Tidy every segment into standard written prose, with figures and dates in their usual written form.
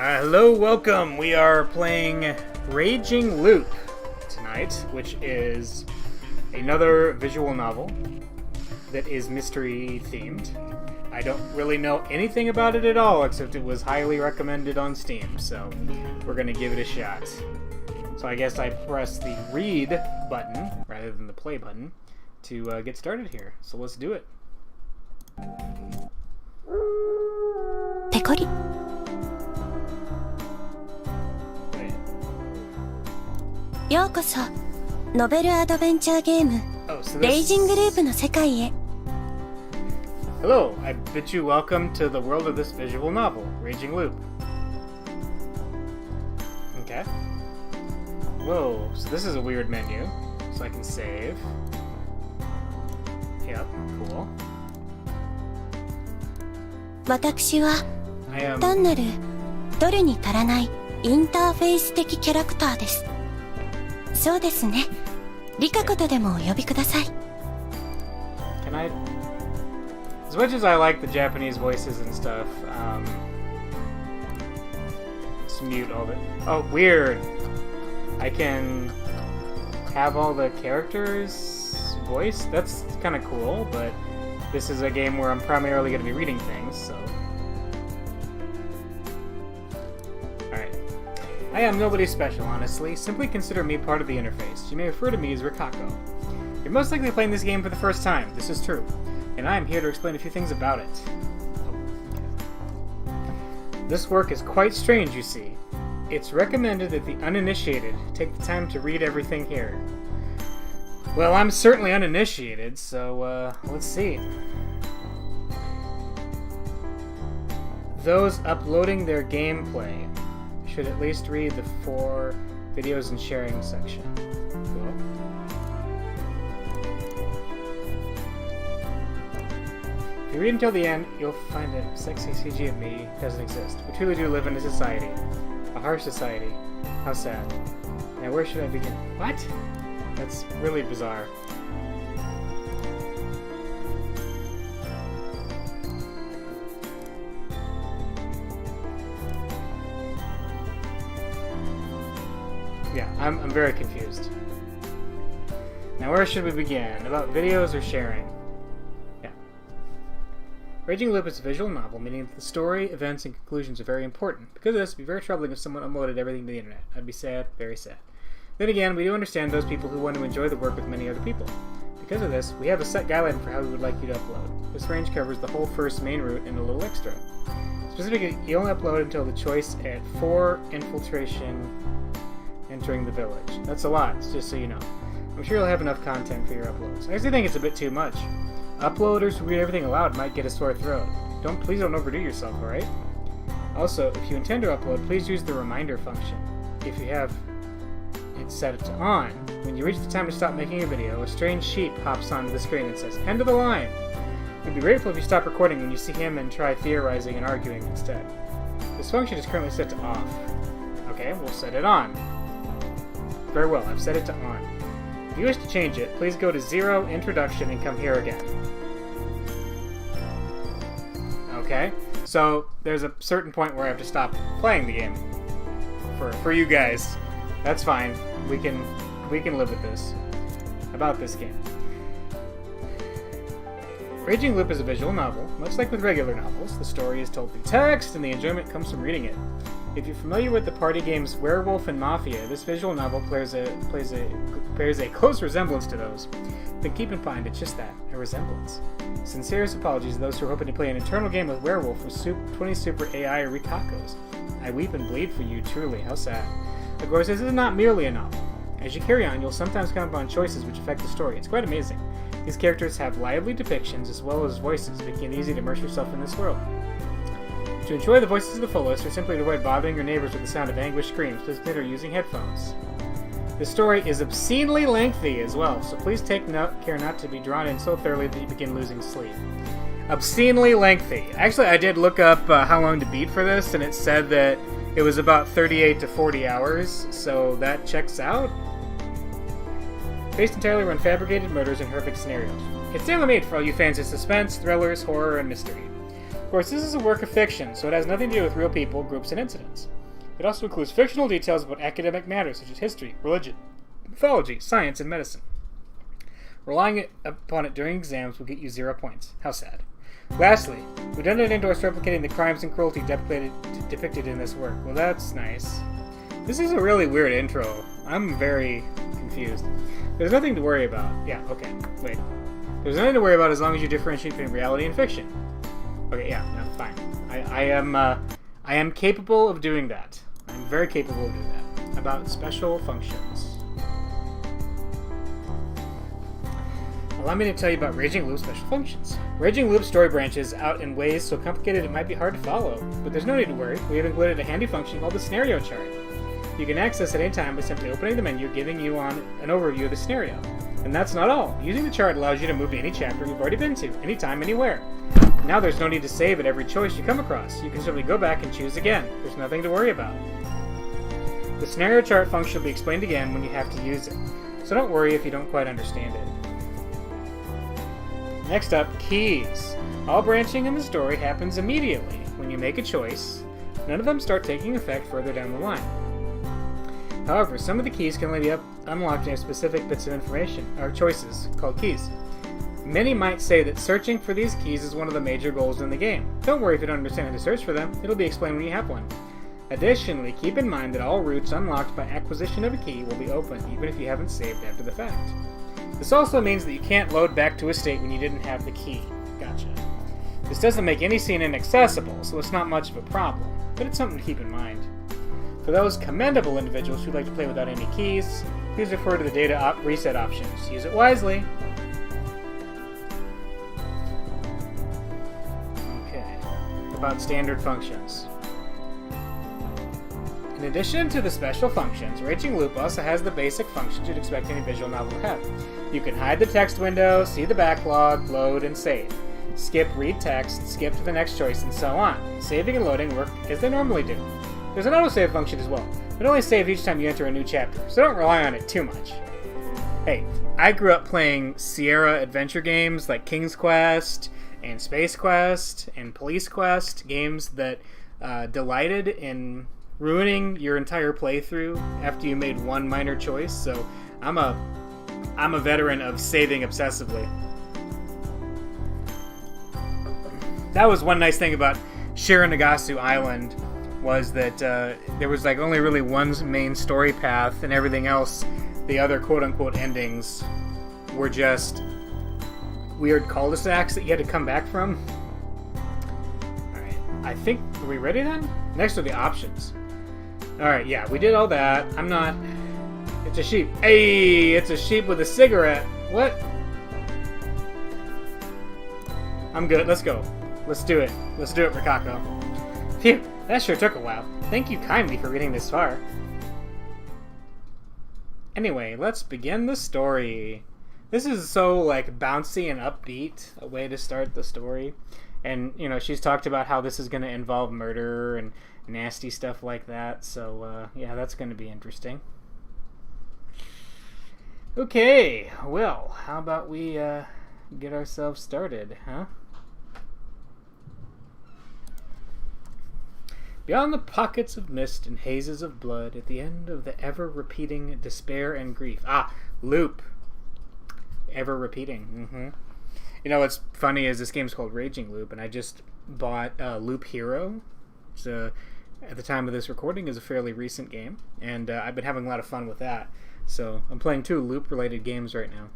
Hello, welcome. We are playing Raging Loop tonight, which is another visual novel that is mystery themed. I don't really know anything about it at all, except it was highly recommended on Steam, so we're going to give it a shot. So I guess I press the read button rather than the play button to get started here. So let's do it. Pekori. ようこそノベルアドベンチャーゲームレイジングループの世界へ Hello, I bid you welcome to the world of this visual novel, Raging Loop. Okay. Whoa, so this is a weird menu, so I can save. Yep, cool. 私は単なるどれに足らないインターフェース的キャラクターです。そうですね。リカコとでもお呼びください。Can I? As much as I like the Japanese voices and stuff, let's mute all the. Oh, weird. I can have all the characters' voice. That's kind of cool, but this is a game where I'm primarily going to be reading things, so. I am nobody special, honestly. Simply consider me part of the interface. You may refer to me as Rikako. You're most likely playing this game for the first time. This is true. And I am here to explain a few things about it. This work is quite strange, you see. It's recommended that the uninitiated take the time to read everything here. Well, I'm certainly uninitiated, so, let's see. Those uploading their gameplay should at least read the 4 videos and sharing section. Cool. If you read until the end, you'll find a sexy CG of me doesn't exist. We truly do live in a society. A harsh society. How sad. Now where should I begin? What? That's really bizarre. Yeah, I'm very confused. Now where should we begin? About videos or sharing? Yeah. Raging Loop is a visual novel, meaning that the story, events, and conclusions are very important. Because of this, it would be very troubling if someone uploaded everything to the internet. I'd be sad, very sad. Then again, we do understand those people who want to enjoy the work with many other people. Because of this, we have a set guideline for how we would like you to upload. This range covers the whole first main route and a little extra. Specifically, you only upload until the choice at 4 infiltration entering the village. That's a lot, just so you know. I'm sure you'll have enough content for your uploads. I actually think it's a bit too much. Uploaders who read everything aloud might get a sore throat. Please don't overdo yourself, alright? Also, if you intend to upload, please use the reminder function. If you have it set to on, when you reach the time to stop making a video, a strange sheep hops onto the screen and says, "End of the line!" We'd be grateful if you stop recording when you see him and try theorizing and arguing instead. This function is currently set to off. Okay, we'll set it on. Very well, I've set it to on. If you wish to change it, please go to 0, introduction, and come here again. Okay, so there's a certain point where I have to stop playing the game. For you guys. That's fine. We can live with this. About this game. Raging Loop is a visual novel. Much like with regular novels, the story is told through text, and the enjoyment comes from reading it. If you're familiar with the party games Werewolf and Mafia, this visual novel bears a close resemblance to those. Then keep in mind it's just that, a resemblance. Sincerest apologies to those who are hoping to play an internal game with Werewolf with 20 Super AI or Rikakos. I weep and bleed for you, truly, how sad. Of course, this is not merely a novel. As you carry on, you'll sometimes come upon choices which affect the story. It's quite amazing. These characters have lively depictions as well as voices, making it easy to immerse yourself in this world. To enjoy the voices to the fullest, or simply to avoid bothering your neighbors with the sound of anguished screams, please consider using headphones. The story is obscenely lengthy as well, so please take care not to be drawn in so thoroughly that you begin losing sleep. Obscenely lengthy. Actually, I did look up how long to beat for this, and it said that it was about 38 to 40 hours, so that checks out. Based entirely around fabricated murders and horrific scenarios. It's tailor-made for all you fans of suspense, thrillers, horror, and mystery. course, this is a work of fiction, so it has nothing to do with real people, groups, and incidents. It also includes fictional details about academic matters such as history, religion, mythology, science, and medicine. Relying upon it during exams will get you 0 points. How sad. Lastly, we don't endorse replicating the crimes and cruelty depicted in this work. Well, that's nice. This is a really weird intro. I'm very confused. There's nothing to worry about. Yeah, okay. Wait. There's nothing to worry about as long as you differentiate between reality and fiction. Okay, yeah, no, fine. I am capable of doing that. I'm very capable of doing that. About special functions. Allow me to tell you about Raging Loop's special functions. Raging Loop's story branches out in ways so complicated it might be hard to follow, but there's no need to worry. We have included a handy function called the scenario chart. You can access at any time by simply opening the menu, giving you an overview of the scenario. And that's not all. Using the chart allows you to move to any chapter you've already been to, anytime, anywhere. Now there's no need to save at every choice you come across. You can simply go back and choose again. There's nothing to worry about. The scenario chart function will be explained again when you have to use it, so don't worry if you don't quite understand it. Next up, keys. All branching in the story happens immediately when you make a choice. None of them start taking effect further down the line. However, some of the keys can only be unlocked in specific bits of information, or choices, called keys. Many might say that searching for these keys is one of the major goals in the game. Don't worry if you don't understand how to search for them, it'll be explained when you have one. Additionally, keep in mind that all routes unlocked by acquisition of a key will be open, even if you haven't saved after the fact. This also means that you can't load back to a state when you didn't have the key. Gotcha. This doesn't make any scene inaccessible, so it's not much of a problem, but it's something to keep in mind. For those commendable individuals who like to play without any keys, please refer to the data reset options. Use it wisely. Okay, about standard functions. In addition to the special functions, Raging Loop also has the basic functions you'd expect any visual novel to have. You can hide the text window, see the backlog, load, and save. Skip, read text, skip to the next choice, and so on. Saving and loading work as they normally do. There's an autosave function as well, but only save each time you enter a new chapter, so don't rely on it too much. Hey, I grew up playing Sierra adventure games like King's Quest, and Space Quest, and Police Quest, games that delighted in ruining your entire playthrough after you made one minor choice, so I'm a veteran of saving obsessively. That was one nice thing about Shiranagasu Island, was that there was like only really one main story path, and everything else, the other quote-unquote endings, were just weird cul-de-sacs that you had to come back from. Alright, I think, are we ready then? Next are the options. Alright, yeah, we did all that. I'm not... It's a sheep. Hey, it's a sheep with a cigarette. What? I'm good, let's go. Let's do it. Let's do it, Rikako. Phew, that sure took a while. Thank you kindly for reading this far. Anyway, let's begin the story. This is so, like, bouncy and upbeat, a way to start the story. And, you know, she's talked about how this is going to involve murder and nasty stuff like that. So, yeah, that's going to be interesting. Okay, well, how about we get ourselves started, huh? Beyond the pockets of mist and hazes of blood, at the end of the ever-repeating despair and grief. Ah, loop. Ever-repeating. Mm-hmm. You know what's funny is this game's called Raging Loop, and I just bought Loop Hero. So, at the time of this recording, is a fairly recent game, and I've been having a lot of fun with that. So, I'm playing 2 Loop-related games right now.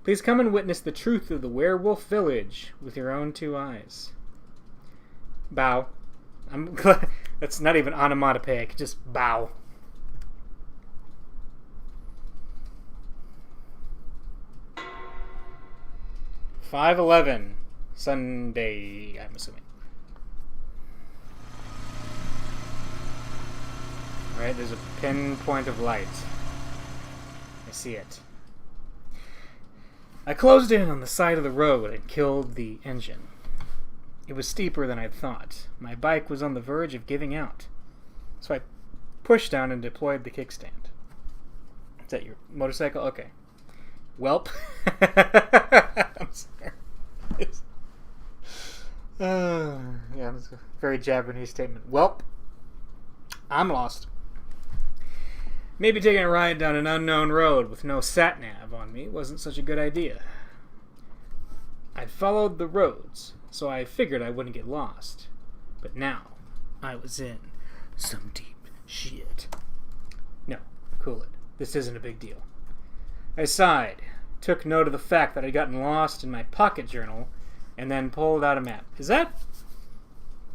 Please come and witness the truth of the werewolf village with your own 2 eyes. Bow. I'm glad that's not even onomatopoeic, just bow. $5.11 Sunday, I'm assuming. Alright, there's a pinpoint of light. I see it. I closed in on the side of the road and killed the engine. It was steeper than I'd thought. My bike was on the verge of giving out. So I pushed down and deployed the kickstand. Is that your motorcycle? Okay. Welp. I'm sorry. Yeah, that's a very Japanese statement. Welp, I'm lost. Maybe taking a ride down an unknown road with no sat-nav on me wasn't such a good idea. I'd followed the roads, so I figured I wouldn't get lost. But now, I was in some deep shit. No, cool it. This isn't a big deal. I sighed, took note of the fact that I'd gotten lost in my pocket journal, and then pulled out a map. Is that...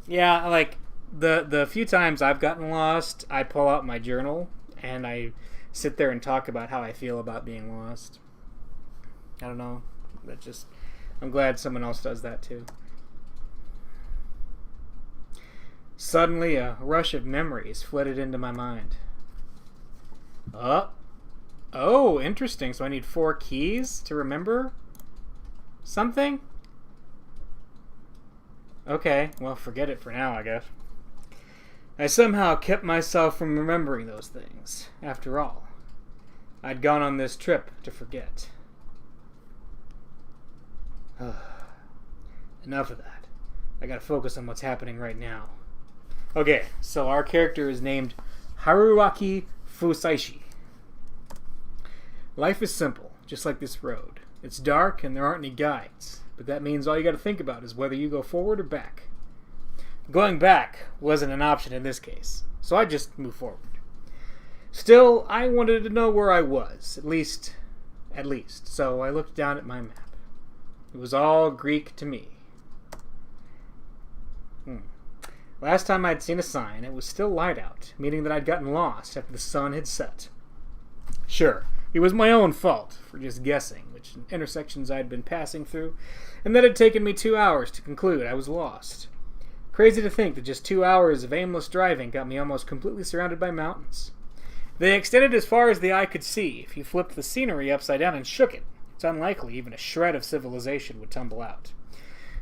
Yeah, like, the few times I've gotten lost, I pull out my journal, and I sit there and talk about how I feel about being lost. I don't know. That just... I'm glad someone else does that too. Suddenly, a rush of memories flooded into my mind. Oh, interesting. So I need 4 keys to remember something? Okay, well, forget it for now, I guess. I somehow kept myself from remembering those things. After all, I'd gone on this trip to forget. Enough of that. I gotta focus on what's happening right now. Okay, so our character is named Haruaki Fusaishi. Life is simple, just like this road. It's dark and there aren't any guides, but that means all you gotta think about is whether you go forward or back. Going back wasn't an option in this case, so I just moved forward. Still, I wanted to know where I was, at least, so I looked down at my map. It was all Greek to me. Last time I'd seen a sign, it was still light out, meaning that I'd gotten lost after the sun had set. Sure, it was my own fault for just guessing which intersections I'd been passing through, and that had taken me 2 hours to conclude I was lost. Crazy to think that just 2 hours of aimless driving got me almost completely surrounded by mountains. They extended as far as the eye could see. If you flipped the scenery upside down and shook it, it's unlikely even a shred of civilization would tumble out.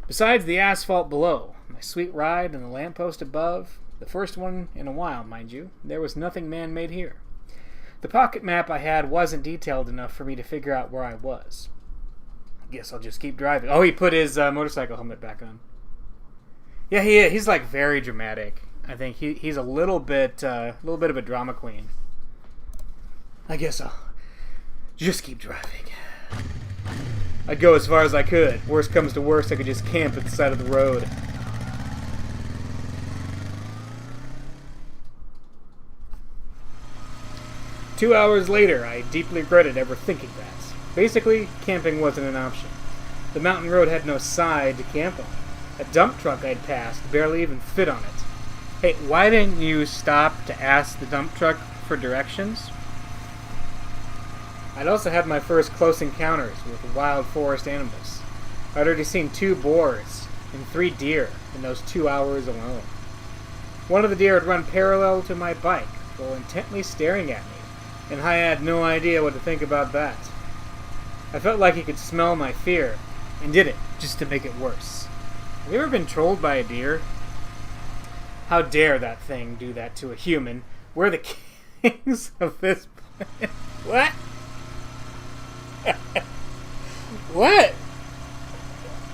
Besides the asphalt below, my sweet ride and the lamppost above, the first one in a while, mind you, there was nothing man-made here. The pocket map I had wasn't detailed enough for me to figure out where I was. I guess I'll just keep driving. Oh, he put his motorcycle helmet back on. Yeah, he's like very dramatic. I think he's a little bit of a drama queen. I guess I'll just keep driving. I'd go as far as I could. Worst comes to worst, I could just camp at the side of the road. Two hours later, I deeply regretted ever thinking that. Basically, camping wasn't an option. The mountain road had no side to camp on. A dump truck I'd passed barely even fit on it. Hey, why didn't you stop to ask the dump truck for directions? I'd also had my first close encounters with wild forest animals. I'd already seen 2 boars and 3 deer in those 2 hours alone. One of the deer had run parallel to my bike while intently staring at me, and I had no idea what to think about that. I felt like he could smell my fear, and did it just to make it worse. Have you ever been trolled by a deer? How dare that thing do that to a human? We're the kings of this planet. What? What?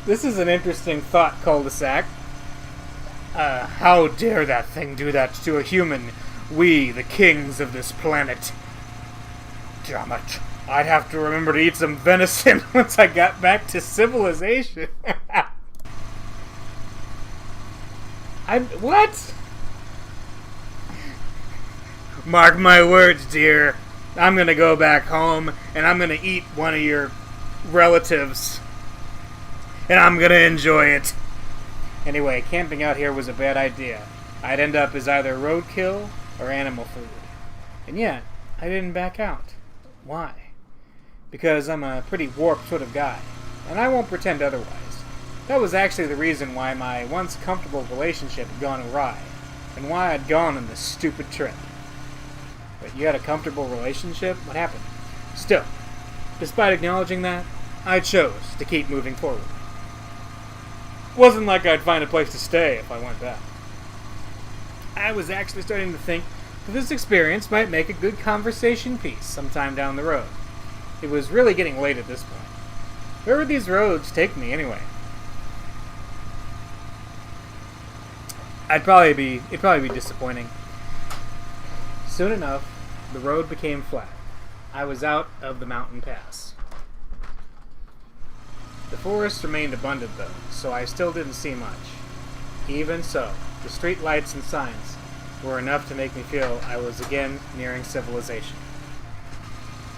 This is an interesting thought cul-de-sac. How dare that thing do that to a human? We, the kings of this planet. Damn it. I'd have to remember to eat some venison once I got back to civilization. What? Mark my words, dear. I'm gonna go back home, and I'm gonna eat one of your relatives. And I'm gonna enjoy it. Anyway, camping out here was a bad idea. I'd end up as either roadkill or animal food. And yet, I didn't back out. Why? Because I'm a pretty warped sort of guy, and I won't pretend otherwise. That was actually the reason why my once comfortable relationship had gone awry, and why I'd gone on this stupid trip. But you had a comfortable relationship? What happened? Still, despite acknowledging that, I chose to keep moving forward. Wasn't like I'd find a place to stay if I went back. I was actually starting to think that this experience might make a good conversation piece sometime down the road. It was really getting late at this point. Where would these roads take me anyway? it'd probably be disappointing. Soon enough, the road became flat. I was out of the mountain pass. The forest remained abundant though, so I still didn't see much. Even so, the street lights and signs were enough to make me feel I was again nearing civilization.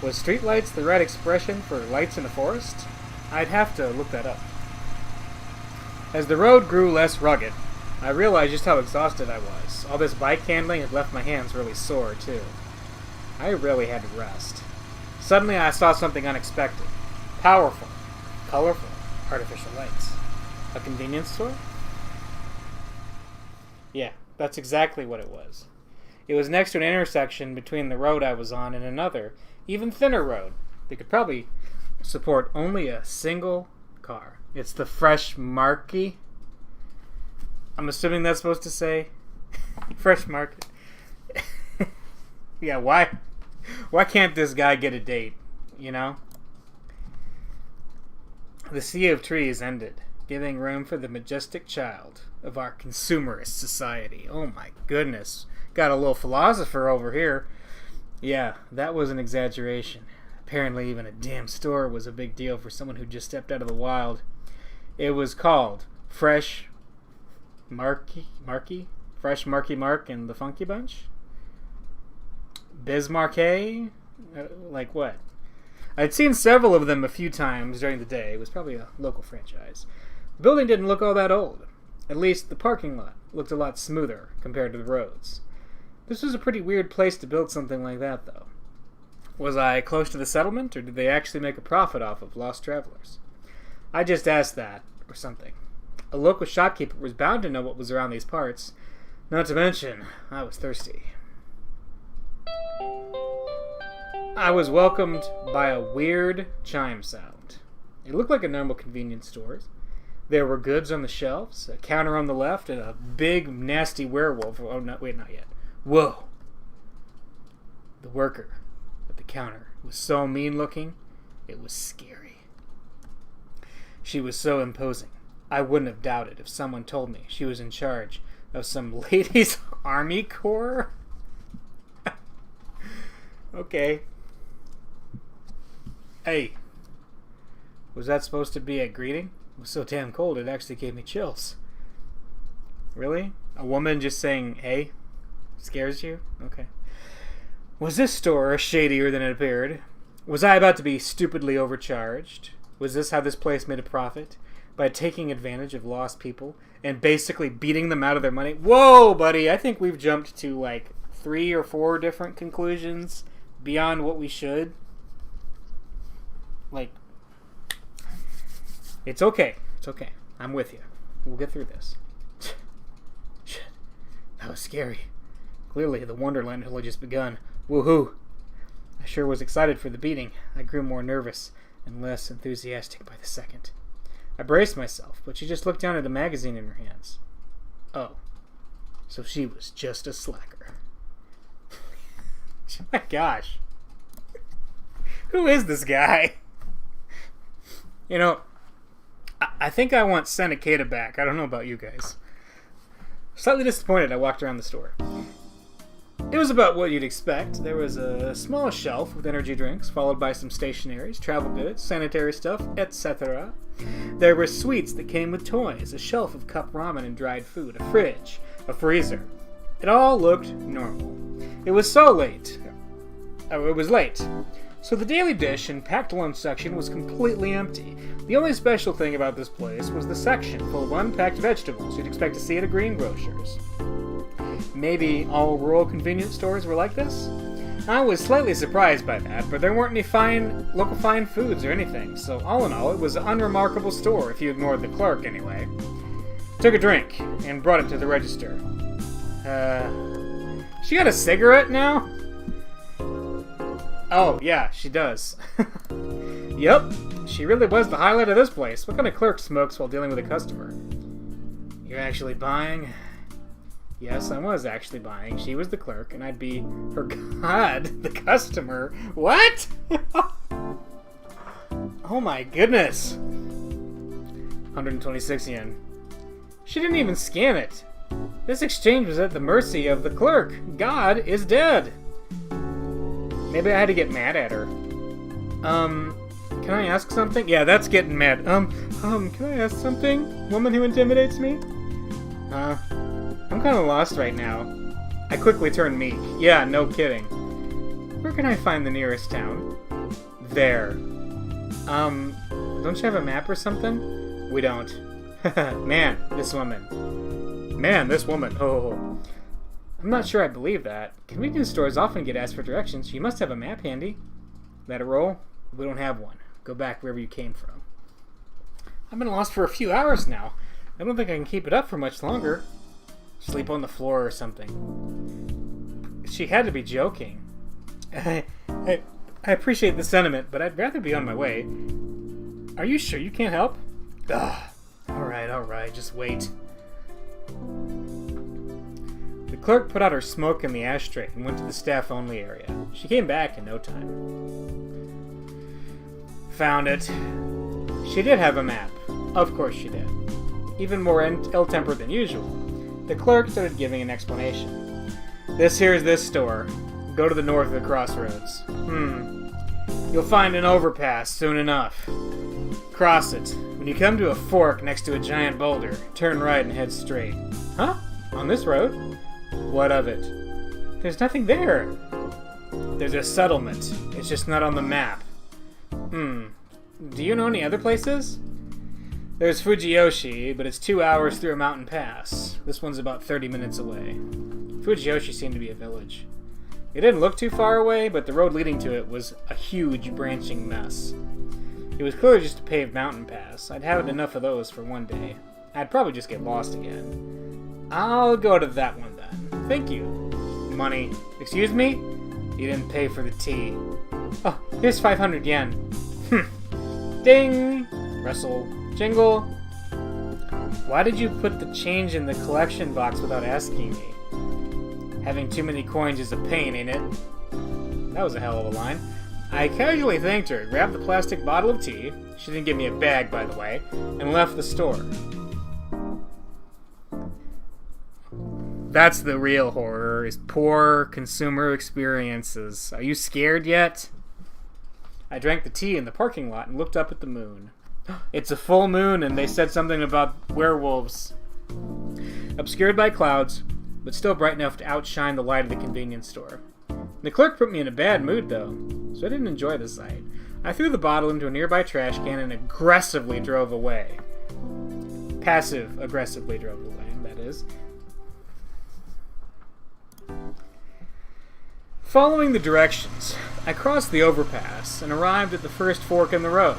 Was streetlights the right expression for lights in a forest? I'd have to look that up. As the road grew less rugged, I realized just how exhausted I was. All this bike handling had left my hands really sore, too. I really had to rest. Suddenly I saw something unexpected. Powerful, colorful, artificial lights. A convenience store? Yeah, that's exactly what it was. It was next to an intersection between the road I was on and another, even thinner road. They could probably support only a single car. It's the Fresh Market. I'm assuming that's supposed to say Fresh Market. Yeah, why can't this guy get a date, you know? The sea of trees ended, giving room for the majestic child of our consumerist society. Oh my goodness. Got a little philosopher over here. Yeah, that was an exaggeration. Apparently even a damn store was a big deal for someone who just stepped out of the wild. It was called Fresh Fresh Marky Mark and the Funky Bunch? Bismarck? Like what? I'd seen several of them a few times during the day. It was probably a local franchise. The building didn't look all that old. At least the parking lot looked a lot smoother compared to the roads. This was a pretty weird place to build something like that, though. Was I close to the settlement, or did they actually make a profit off of lost travelers? I just asked that, or something. A local shopkeeper was bound to know what was around these parts. Not to mention, I was thirsty. I was welcomed by a weird chime sound. It looked like a normal convenience store. There were goods on the shelves, a counter on the left, and a big, nasty werewolf. Oh, no, wait, not yet. Whoa! The worker at the counter was so mean-looking, it was scary. She was so imposing. I wouldn't have doubted if someone told me she was in charge of some ladies' army corps. Okay. Hey. Was that supposed to be a greeting? It was so damn cold it actually gave me chills. Really? A woman just saying, hey, scares you? Okay. Was this store shadier than it appeared? Was I about to be stupidly overcharged? Was this how this place made a profit? By taking advantage of lost people and basically beating them out of their money? Whoa, buddy, I think we've jumped to like 3 or 4 different conclusions beyond what we should. Like, it's okay. It's okay. I'm with you. We'll get through this. Shit. That was scary. Clearly, the Wonderland had only just begun. Woohoo! I sure was excited for the beating. I grew more nervous and less enthusiastic by the second. I braced myself, but she just looked down at a magazine in her hands. Oh. So she was just a slacker. My gosh. Who is this guy? You know, I think I want Senecada back. I don't know about you guys. Slightly disappointed, I walked around the store. It was about what you'd expect. There was a small shelf with energy drinks, followed by some stationaries, travel goods, sanitary stuff, etc. There were sweets that came with toys, a shelf of cup ramen and dried food, a fridge, a freezer. It all looked normal. It was late. So the daily dish and packed lunch section was completely empty. The only special thing about this place was the section full of unpacked vegetables you'd expect to see at a greengrocer's. Maybe all rural convenience stores were like this? I was slightly surprised by that, but there weren't any local fine foods or anything, so all in all, it was an unremarkable store if you ignored the clerk anyway. Took a drink and brought it to the register. She got a cigarette now? Oh, yeah, she does. Yep, she really was the highlight of this place. What kind of clerk smokes while dealing with a customer? You're actually buying? Yes, I was actually buying. She was the clerk, and I'd be her god, the customer. What? Oh my goodness. 126 yen. She didn't even scan it. This exchange was at the mercy of the clerk. God is dead. Maybe I had to get mad at her. Can I ask something? Yeah, that's getting mad. Can I ask something? Woman who intimidates me? I'm kind of lost right now. I quickly turned meek. Yeah, no kidding. Where can I find the nearest town? There. Don't you have a map or something? We don't. Man, this woman. Oh. I'm not sure I believe that. Convenience stores often get asked for directions. You must have a map handy. That a roll? We don't have one. Go back wherever you came from. I've been lost for a few hours now. I don't think I can keep it up for much longer. Sleep on the floor or something. She had to be joking. I appreciate the sentiment, but I'd rather be on my way. Are you sure you can't help? Ugh. Alright, just wait. The clerk put out her smoke in the ashtray and went to the staff-only area. She came back in no time. Found it. She did have a map. Of course she did. Even more ill-tempered than usual. The clerk started giving an explanation. This here's this store. Go to the north of the crossroads. You'll find an overpass soon enough. Cross it. When you come to a fork next to a giant boulder, turn right and head straight. Huh? On this road? What of it? There's nothing there. There's a settlement. It's just not on the map. Do you know any other places? There's Fujiyoshi, but it's 2 hours through a mountain pass. This one's about 30 minutes away. Fujiyoshi seemed to be a village. It didn't look too far away, but the road leading to it was a huge branching mess. It was clearly just a paved mountain pass. I'd had enough of those for one day. I'd probably just get lost again. I'll go to that one then. Thank you. Money. Excuse me? You didn't pay for the tea. Oh, here's 500 yen. Ding! Rustle. Jingle. Why did you put the change in the collection box without asking me? Having too many coins is a pain, ain't it? That was a hell of a line. I casually thanked her, grabbed the plastic bottle of tea, she didn't give me a bag, by the way, and left the store. That's the real horror, is poor consumer experiences. Are you scared yet? I drank the tea in the parking lot and looked up at the moon. It's a full moon, and they said something about werewolves. Obscured by clouds, but still bright enough to outshine the light of the convenience store. The clerk put me in a bad mood, though, so I didn't enjoy the sight. I threw the bottle into a nearby trash can and aggressively drove away. Passive-aggressively drove away, that is. Following the directions, I crossed the overpass and arrived at the first fork in the road.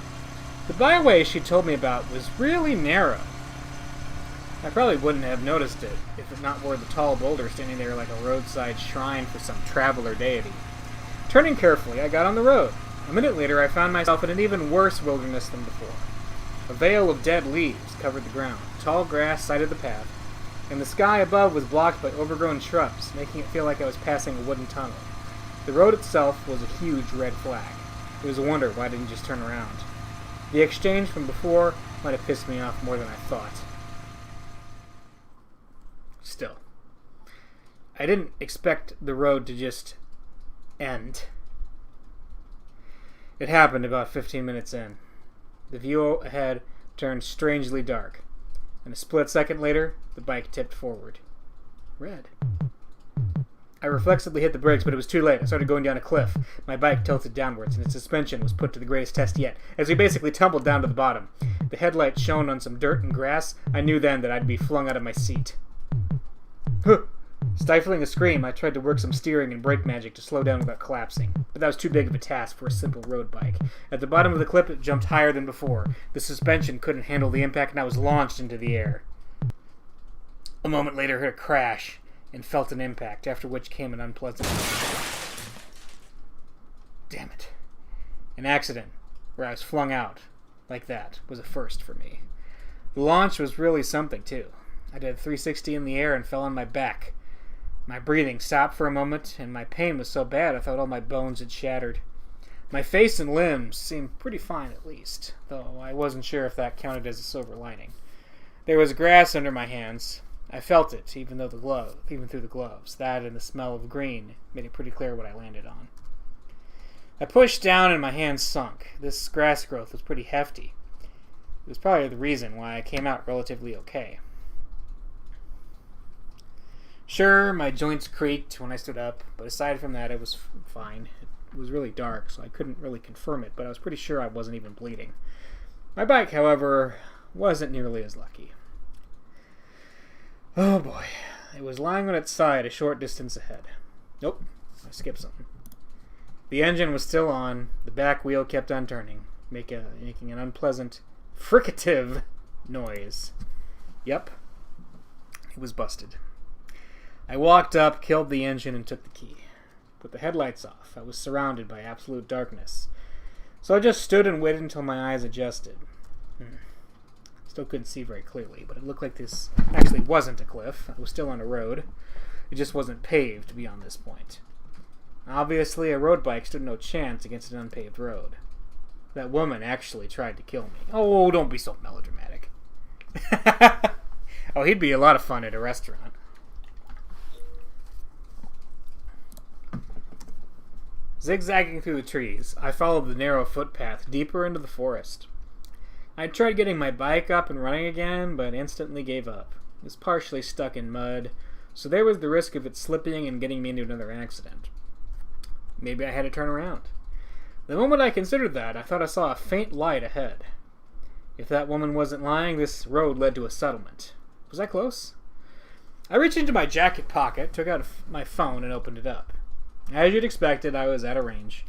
The byway she told me about was really narrow. I probably wouldn't have noticed it if it not were the tall boulder standing there like a roadside shrine for some traveler deity. Turning carefully, I got on the road. A minute later, I found myself in an even worse wilderness than before. A veil of dead leaves covered the ground. Tall grass sided the path, and the sky above was blocked by overgrown shrubs, making it feel like I was passing a wooden tunnel. The road itself was a huge red flag. It was a wonder why I didn't just turn around. The exchange from before might have pissed me off more than I thought. Still, I didn't expect the road to just end. It happened about 15 minutes in. The view ahead turned strangely dark, and a split second later, the bike tipped forward. Red. I reflexively hit the brakes, but it was too late. I started going down a cliff. My bike tilted downwards, and its suspension was put to the greatest test yet, as we basically tumbled down to the bottom. The headlight shone on some dirt and grass. I knew then that I'd be flung out of my seat. Stifling a scream, I tried to work some steering and brake magic to slow down without collapsing, but that was too big of a task for a simple road bike. At the bottom of the cliff, it jumped higher than before. The suspension couldn't handle the impact, and I was launched into the air. A moment later, I heard a crash and felt an impact, after which came an unpleasant Damn it. An accident where I was flung out like that was a first for me. The launch was really something, too. I did a 360 in the air and fell on my back. My breathing stopped for a moment, and my pain was so bad I thought all my bones had shattered. My face and limbs seemed pretty fine at least, though I wasn't sure if that counted as a silver lining. There was grass under my hands, I felt it, even through the gloves. That and the smell of green made it pretty clear what I landed on. I pushed down and my hands sunk. This grass growth was pretty hefty. It was probably the reason why I came out relatively okay. Sure, my joints creaked when I stood up, but aside from that, it was fine. It was really dark, so I couldn't really confirm it, but I was pretty sure I wasn't even bleeding. My bike, however, wasn't nearly as lucky. Oh boy. It was lying on its side a short distance ahead. Nope, I skipped something. The engine was still on. The back wheel kept on turning, making an unpleasant, fricative noise. Yep, it was busted. I walked up, killed the engine, and took the key. Put the headlights off. I was surrounded by absolute darkness. So I just stood and waited until my eyes adjusted. Still couldn't see very clearly, but it looked like this actually wasn't a cliff. I was still on a road. It just wasn't paved beyond this point. Obviously, a road bike stood no chance against an unpaved road. That woman actually tried to kill me. Oh, don't be so melodramatic. Oh, he'd be a lot of fun at a restaurant. Zigzagging through the trees, I followed the narrow footpath deeper into the forest. I tried getting my bike up and running again, but instantly gave up. It was partially stuck in mud, so there was the risk of it slipping and getting me into another accident. Maybe I had to turn around. The moment I considered that, I thought I saw a faint light ahead. If that woman wasn't lying, this road led to a settlement. Was I close? I reached into my jacket pocket, took out my phone, and opened it up. As you'd expected, I was out of range.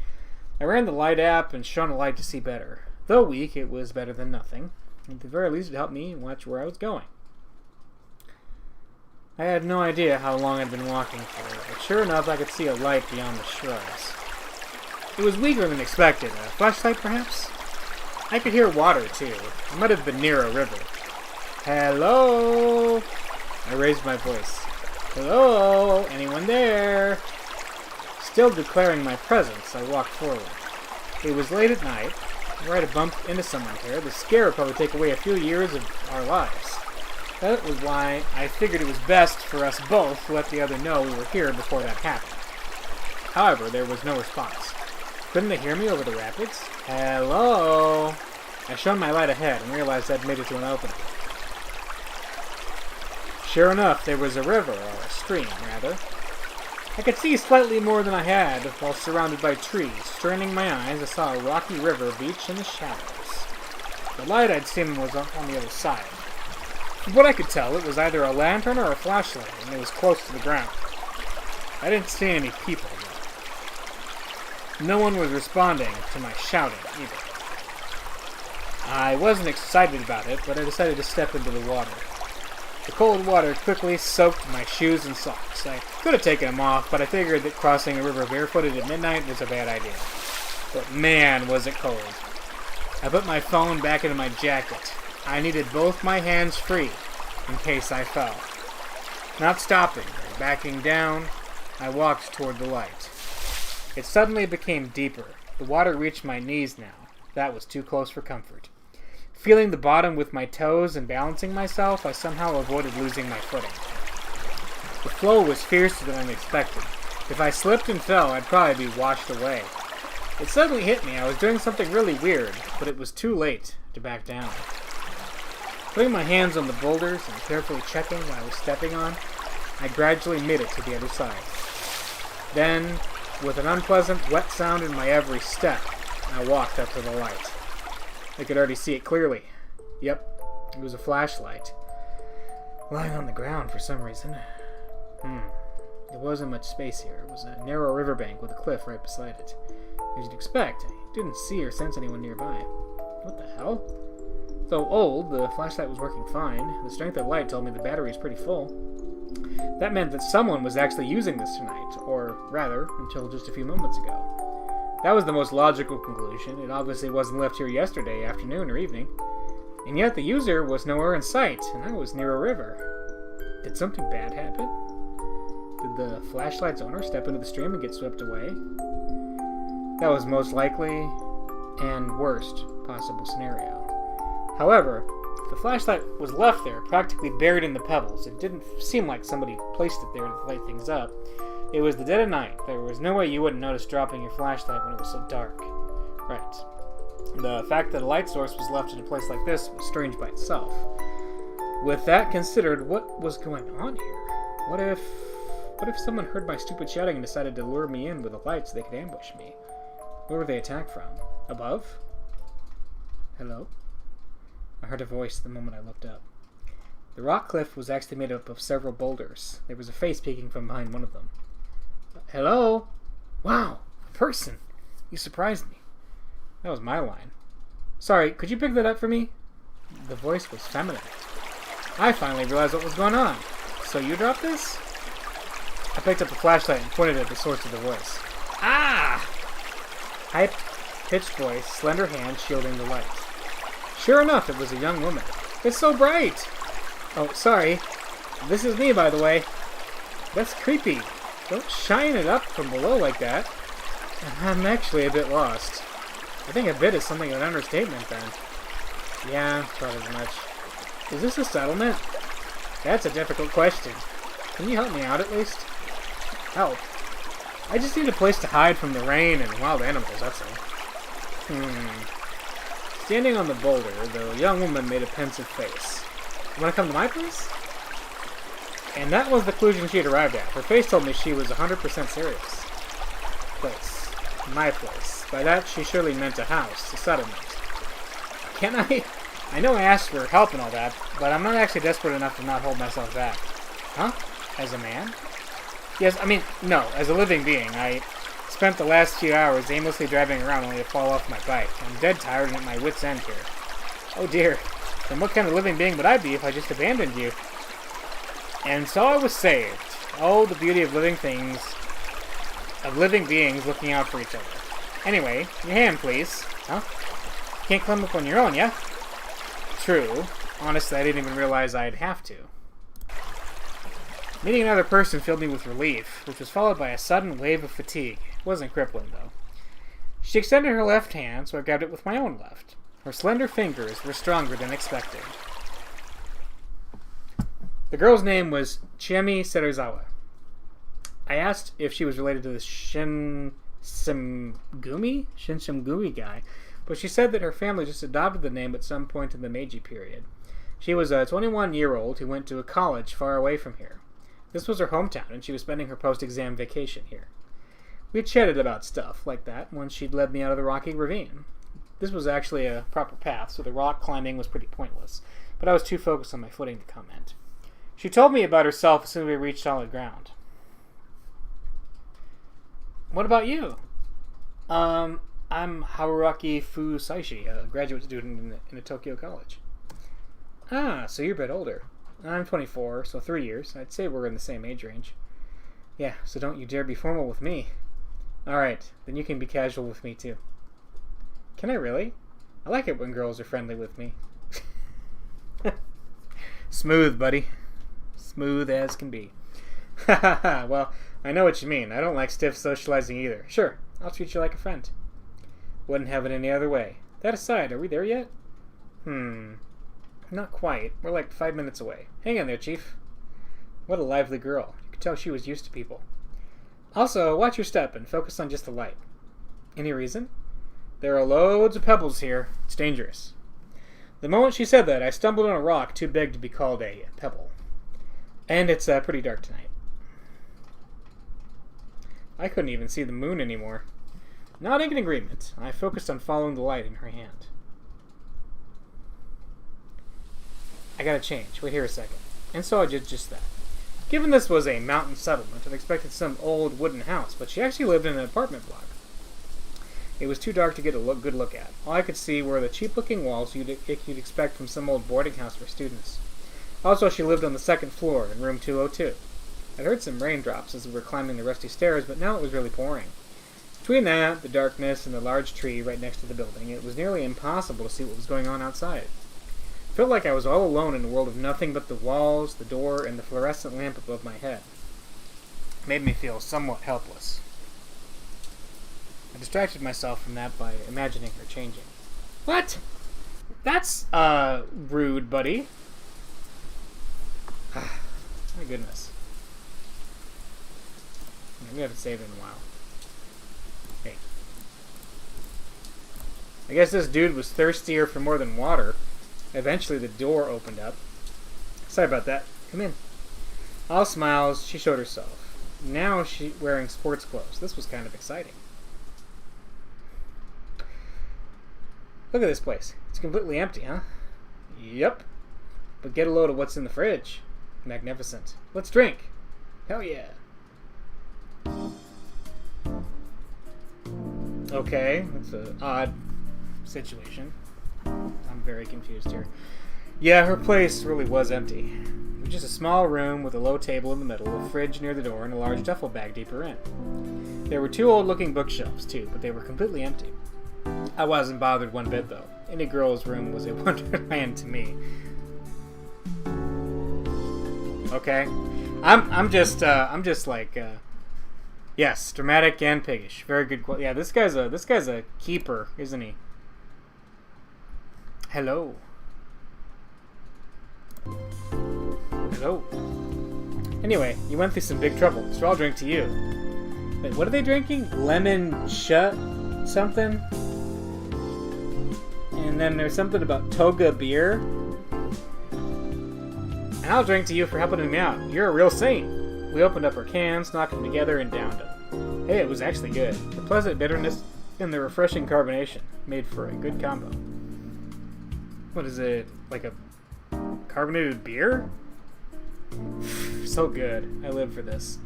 I ran the light app and shone a light to see better. Though weak, it was better than nothing. At the very least, it helped me watch where I was going. I had no idea how long I'd been walking for, but sure enough, I could see a light beyond the shrubs. It was weaker than expected. A flashlight, perhaps? I could hear water, too. It might have been near a river. Hello? I raised my voice. Hello? Anyone there? Still declaring my presence, I walked forward. It was late at night. Were I to bump into someone here, the scare would probably take away a few years of our lives. That was why I figured it was best for us both to let the other know we were here before that happened. However, there was no response. Couldn't they hear me over the rapids? Hello? I shone my light ahead and realized I'd made it to an opening. Sure enough, there was a river, or a stream, rather. I could see slightly more than I had while surrounded by trees. Straining my eyes, I saw a rocky river beach in the shadows. The light I'd seen was on the other side. From what I could tell, it was either a lantern or a flashlight, and it was close to the ground. I didn't see any people, though. No one was responding to my shouting, either. I wasn't excited about it, but I decided to step into the water. The cold water quickly soaked my shoes and socks. I could have taken them off, but I figured that crossing a river barefooted at midnight was a bad idea. But man, was it cold. I put my phone back into my jacket. I needed both my hands free in case I fell. Not stopping or backing down, I walked toward the light. It suddenly became deeper. The water reached my knees now. That was too close for comfort. Feeling the bottom with my toes and balancing myself, I somehow avoided losing my footing. The flow was fiercer than expected. If I slipped and fell, I'd probably be washed away. It suddenly hit me. I was doing something really weird, but it was too late to back down. Putting my hands on the boulders and carefully checking what I was stepping on, I gradually made it to the other side. Then, with an unpleasant, wet sound in my every step, I walked up to the light. I could already see it clearly. Yep, it was a flashlight. Lying on the ground for some reason. There wasn't much space here. It was a narrow riverbank with a cliff right beside it. As you'd expect, I didn't see or sense anyone nearby. What the hell? Though old, the flashlight was working fine. The strength of light told me the battery was pretty full. That meant that someone was actually using this tonight, or rather, until just a few moments ago. That was the most logical conclusion. It obviously wasn't left here yesterday afternoon or evening. And yet the user was nowhere in sight, and I was near a river. Did something bad happen? Did the flashlight's owner step into the stream and get swept away? That was most likely and worst possible scenario. However, The flashlight was left there, practically buried in the pebbles. It didn't seem like somebody placed it there to light things up. It was the dead of night. There was no way you wouldn't notice dropping your flashlight when it was so dark. Right. The fact that a light source was left in a place like this was strange by itself. With that considered, what was going on here? What if someone heard my stupid shouting and decided to lure me in with a light so they could ambush me? Where were they attacked from? Above? Hello? I heard a voice the moment I looked up. The rock cliff was actually made up of several boulders. There was a face peeking from behind one of them. Hello? Wow, a person. You surprised me. That was my line. Sorry, could you pick that up for me? The voice was feminine. I finally realized what was going on. So you dropped this? I picked up the flashlight and pointed at the source of the voice. Ah! High-pitched voice, slender hand shielding the light. Sure enough, it was a young woman. It's so bright! Oh, sorry. This is me, by the way. That's creepy. Don't shine it up from below like that. I'm actually a bit lost. I think a bit is something of an understatement, then. Yeah, thought as much. Is this a settlement? That's a difficult question. Can you help me out at least? Help? I just need a place to hide from the rain and wild animals, that's all. Standing on the boulder, the young woman made a pensive face. Want to come to my place? And that was the conclusion she had arrived at. Her face told me she was 100% serious. Place. My place. By that, she surely meant a house, a settlement. Can I? I know I asked for help and all that, but I'm not actually desperate enough to not hold myself back. Huh? As a man? Yes, I mean, no, as a living being. I spent the last few hours aimlessly driving around only to fall off my bike. I'm dead tired and at my wit's end here. Oh dear, then what kind of living being would I be if I just abandoned you? And so I was saved. Oh, the beauty of living things, of living beings looking out for each other. Anyway, your hand, please. Huh? You can't climb up on your own, yeah? True. Honestly, I didn't even realize I'd have to. Meeting another person filled me with relief, which was followed by a sudden wave of fatigue. It wasn't crippling, though. She extended her left hand, so I grabbed it with my own left. Her slender fingers were stronger than expected. The girl's name was Chiemi Serizawa. I asked if she was related to the Shinsengumi guy, but she said that her family just adopted the name at some point in the Meiji period. She was a 21-year-old who went to a college far away from here. This was her hometown, and she was spending her post-exam vacation here. We had chatted about stuff like that when she'd led me out of the rocky ravine. This was actually a proper path, so the rock climbing was pretty pointless, but I was too focused on my footing to comment. She told me about herself as soon as we reached solid ground. What about you? I'm Haruaki Fusaishi, a graduate student in a Tokyo college. Ah, so you're a bit older. I'm 24, so 3 years. I'd say we're in the same age range. Yeah, so don't you dare be formal with me. Alright, then you can be casual with me too. Can I really? I like it when girls are friendly with me. Smooth, buddy. Smooth as can be. Haha, well, I know what you mean. I don't like stiff socializing either. Sure, I'll treat you like a friend. Wouldn't have it any other way. That aside, are we there yet? Not quite. We're like 5 minutes away. Hang on there, Chief. What a lively girl. You could tell she was used to people. Also, watch your step and focus on just the light. Any reason? There are loads of pebbles here. It's dangerous. The moment she said that, I stumbled on a rock too big to be called a pebble. And it's pretty dark tonight. I couldn't even see the moon anymore. Nodding in agreement, I focused on following the light in her hand. I gotta change. Wait here a second. And so I did just that. Given this was a mountain settlement, I'd expected some old wooden house, but she actually lived in an apartment block. It was too dark to get a good look at. All I could see were the cheap-looking walls you'd expect from some old boarding house for students. Also, she lived on the second floor in room 202. I'd heard some raindrops as we were climbing the rusty stairs, but now it was really pouring. Between that, the darkness, and the large tree right next to the building, it was nearly impossible to see what was going on outside. It felt like I was all alone in a world of nothing but the walls, the door, and the fluorescent lamp above my head. It made me feel somewhat helpless. I distracted myself from that by imagining her changing. What? That's, rude, buddy. My goodness. We haven't saved in a while. Hey. I guess this dude was thirstier for more than water. Eventually the door opened up. Sorry about that. Come in. All smiles, she showed herself. Now she's wearing sports clothes. This was kind of exciting. Look at this place. It's completely empty, huh? Yep. But get a load of what's in the fridge. Magnificent. Let's drink. Hell yeah. Okay, that's an odd situation. I'm very confused here. Yeah, her place really was empty. It was just a small room with a low table in the middle, a fridge near the door, and a large duffel bag deeper in. There were 2 old-looking bookshelves, too, but they were completely empty. I wasn't bothered one bit, though. Any girl's room was a wonderland to me. Okay, I'm just like, yes, dramatic and piggish. Very good. Yeah, this guy's a keeper, isn't he? Hello. Hello. Anyway, you went through some big trouble, so I'll drink to you. Wait, what are they drinking? Lemon shut something? And then there's something about Toga beer. And I'll drink to you for helping me out. You're a real saint. We opened up our cans, knocked them together, and downed them. Hey, it was actually good. The pleasant bitterness and the refreshing carbonation made for a good combo. What is it? Like a carbonated beer? So good. I live for this.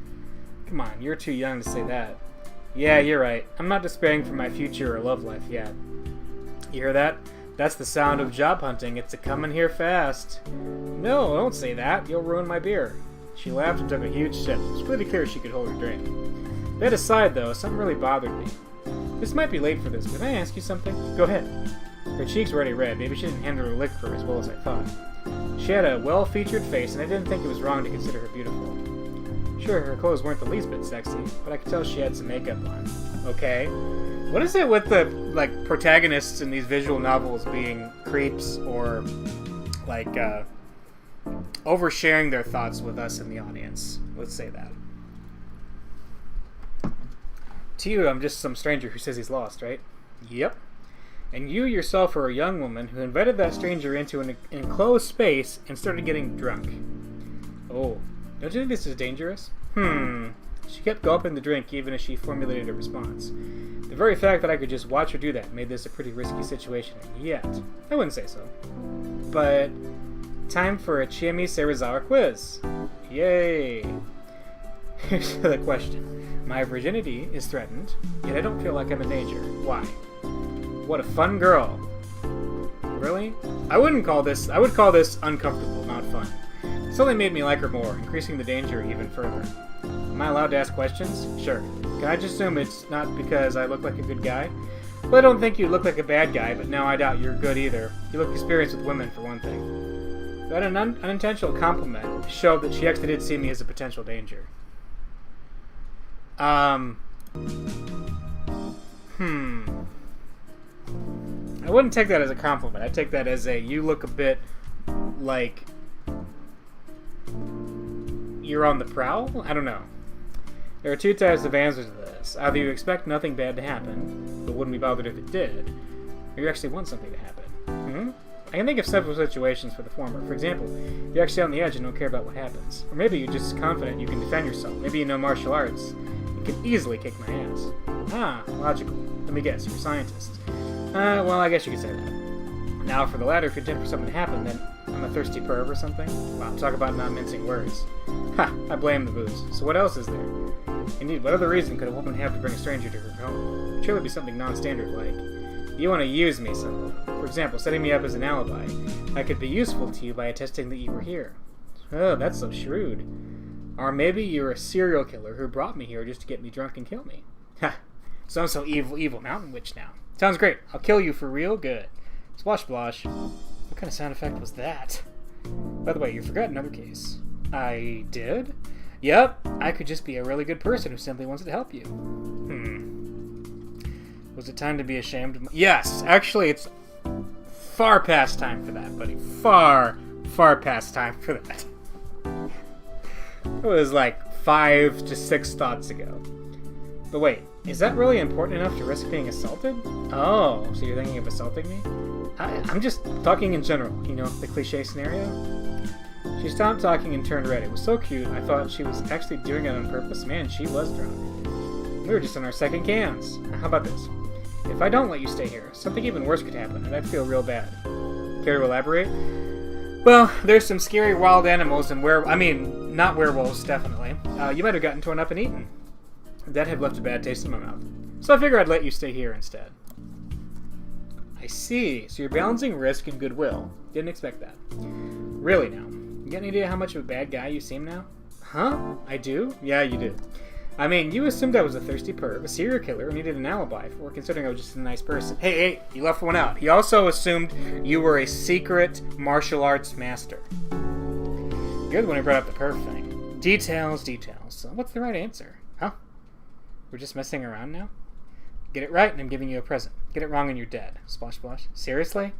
Come on, you're too young to say that. Yeah, you're right. I'm not despairing for my future or love life yet. You hear that? That's the sound of job hunting. It's a-comin' here fast. No, don't say that. You'll ruin my beer. She laughed and took a huge sip. It was pretty clear she could hold her drink. That aside, though, something really bothered me. This might be late for this, but can I ask you something? Go ahead. Her cheeks were already red. Maybe she didn't handle her liquor as well as I thought. She had a well-featured face, and I didn't think it was wrong to consider her beautiful. Sure, her clothes weren't the least bit sexy, but I could tell she had some makeup on. Okay. What is it with the, like, protagonists in these visual novels being creeps or, like, oversharing their thoughts with us in the audience? Let's say that. To you, I'm just some stranger who says he's lost, right? Yep. And you yourself are a young woman who invited that stranger into an enclosed space and started getting drunk. Oh, don't you think this is dangerous? She kept gulping the drink even as she formulated a response. The very fact that I could just watch her do that made this a pretty risky situation, and yet, I wouldn't say so. But, time for a Chiemi Serizawa quiz. Yay! Here's the question. My virginity is threatened, yet I don't feel like I'm in danger. Why? What a fun girl. Really? I would call this uncomfortable, not fun. This only made me like her more, increasing the danger even further. Am I allowed to ask questions? Sure. Can I just assume it's not because I look like a good guy? Well, I don't think you look like a bad guy, but no, I doubt you're good either. You look experienced with women, for one thing. But an unintentional compliment showed that she actually did see me as a potential danger. I wouldn't take that as a compliment. I'd take that as you look a bit like you're on the prowl? I don't know. There are 2 types of answers to this. Either you expect nothing bad to happen, but wouldn't be bothered if it did, or you actually want something to happen. I can think of several situations for the former. For example, you're actually on the edge and don't care about what happens. Or maybe you're just confident you can defend yourself. Maybe you know martial arts. You can easily kick my ass. Ah, logical. Let me guess, you're a scientist. Well, I guess you could say that. Now, for the latter, if you intend for something to happen, then I'm a thirsty perv or something? Wow, talk about not mincing words. Ha! I blame the booze. So what else is there? Indeed, what other reason could a woman have to bring a stranger to her home? Surely be something non-standard like, you want to use me somehow. For example, setting me up as an alibi. I could be useful to you by attesting that you were here. Oh, that's so shrewd. Or maybe you're a serial killer who brought me here just to get me drunk and kill me. Ha! So I'm so evil mountain witch now. Sounds great. I'll kill you for real good. Splosh splosh. What kind of sound effect was that? By the way, you forgot another case. I did? Yep, I could just be a really good person who simply wants to help you. Was it time to be ashamed of my... Yes, actually, it's far past time for that, buddy. Far, far past time for that. It was like 5 to 6 thoughts ago. But wait, is that really important enough to risk being assaulted? Oh, so you're thinking of assaulting me? I'm just talking in general, you know, the cliche scenario. She stopped talking and turned red. It was so cute, I thought she was actually doing it on purpose. Man, she was drunk. We were just in our second cans. How about this? If I don't let you stay here, something even worse could happen, and I'd feel real bad. Care to elaborate? Well, there's some scary wild animals and not werewolves, definitely. You might have gotten torn up and eaten. That had left a bad taste in my mouth. So I figured I'd let you stay here instead. I see. So you're balancing risk and goodwill. Didn't expect that. Really now. You got any idea how much of a bad guy you seem now? Huh? I do? Yeah, you do. I mean, you assumed I was a thirsty perv, a serial killer, and needed an alibi for, considering I was just a nice person. Hey, you left one out. He also assumed you were a secret martial arts master. You're the one who brought up the perv thing. Details. So what's the right answer? Huh? We're just messing around now? Get it right, and I'm giving you a present. Get it wrong, and you're dead. Splash, splash. Seriously?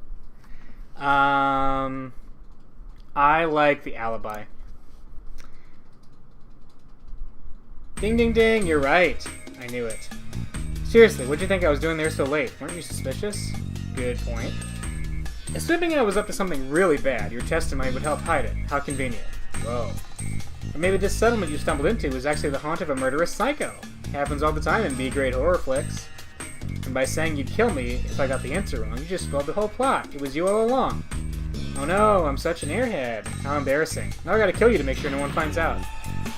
I like the alibi. Ding, ding, ding, you're right. I knew it. Seriously, what'd you think I was doing there so late? Weren't you suspicious? Good point. Assuming I was up to something really bad, your testimony would help hide it. How convenient. Whoa. Or maybe this settlement you stumbled into was actually the haunt of a murderous psycho. Happens all the time in B-grade horror flicks. And by saying you'd kill me if I got the answer wrong, you just spoiled the whole plot. It was you all along. Oh no, I'm such an airhead. How embarrassing. Now I gotta kill you to make sure no one finds out.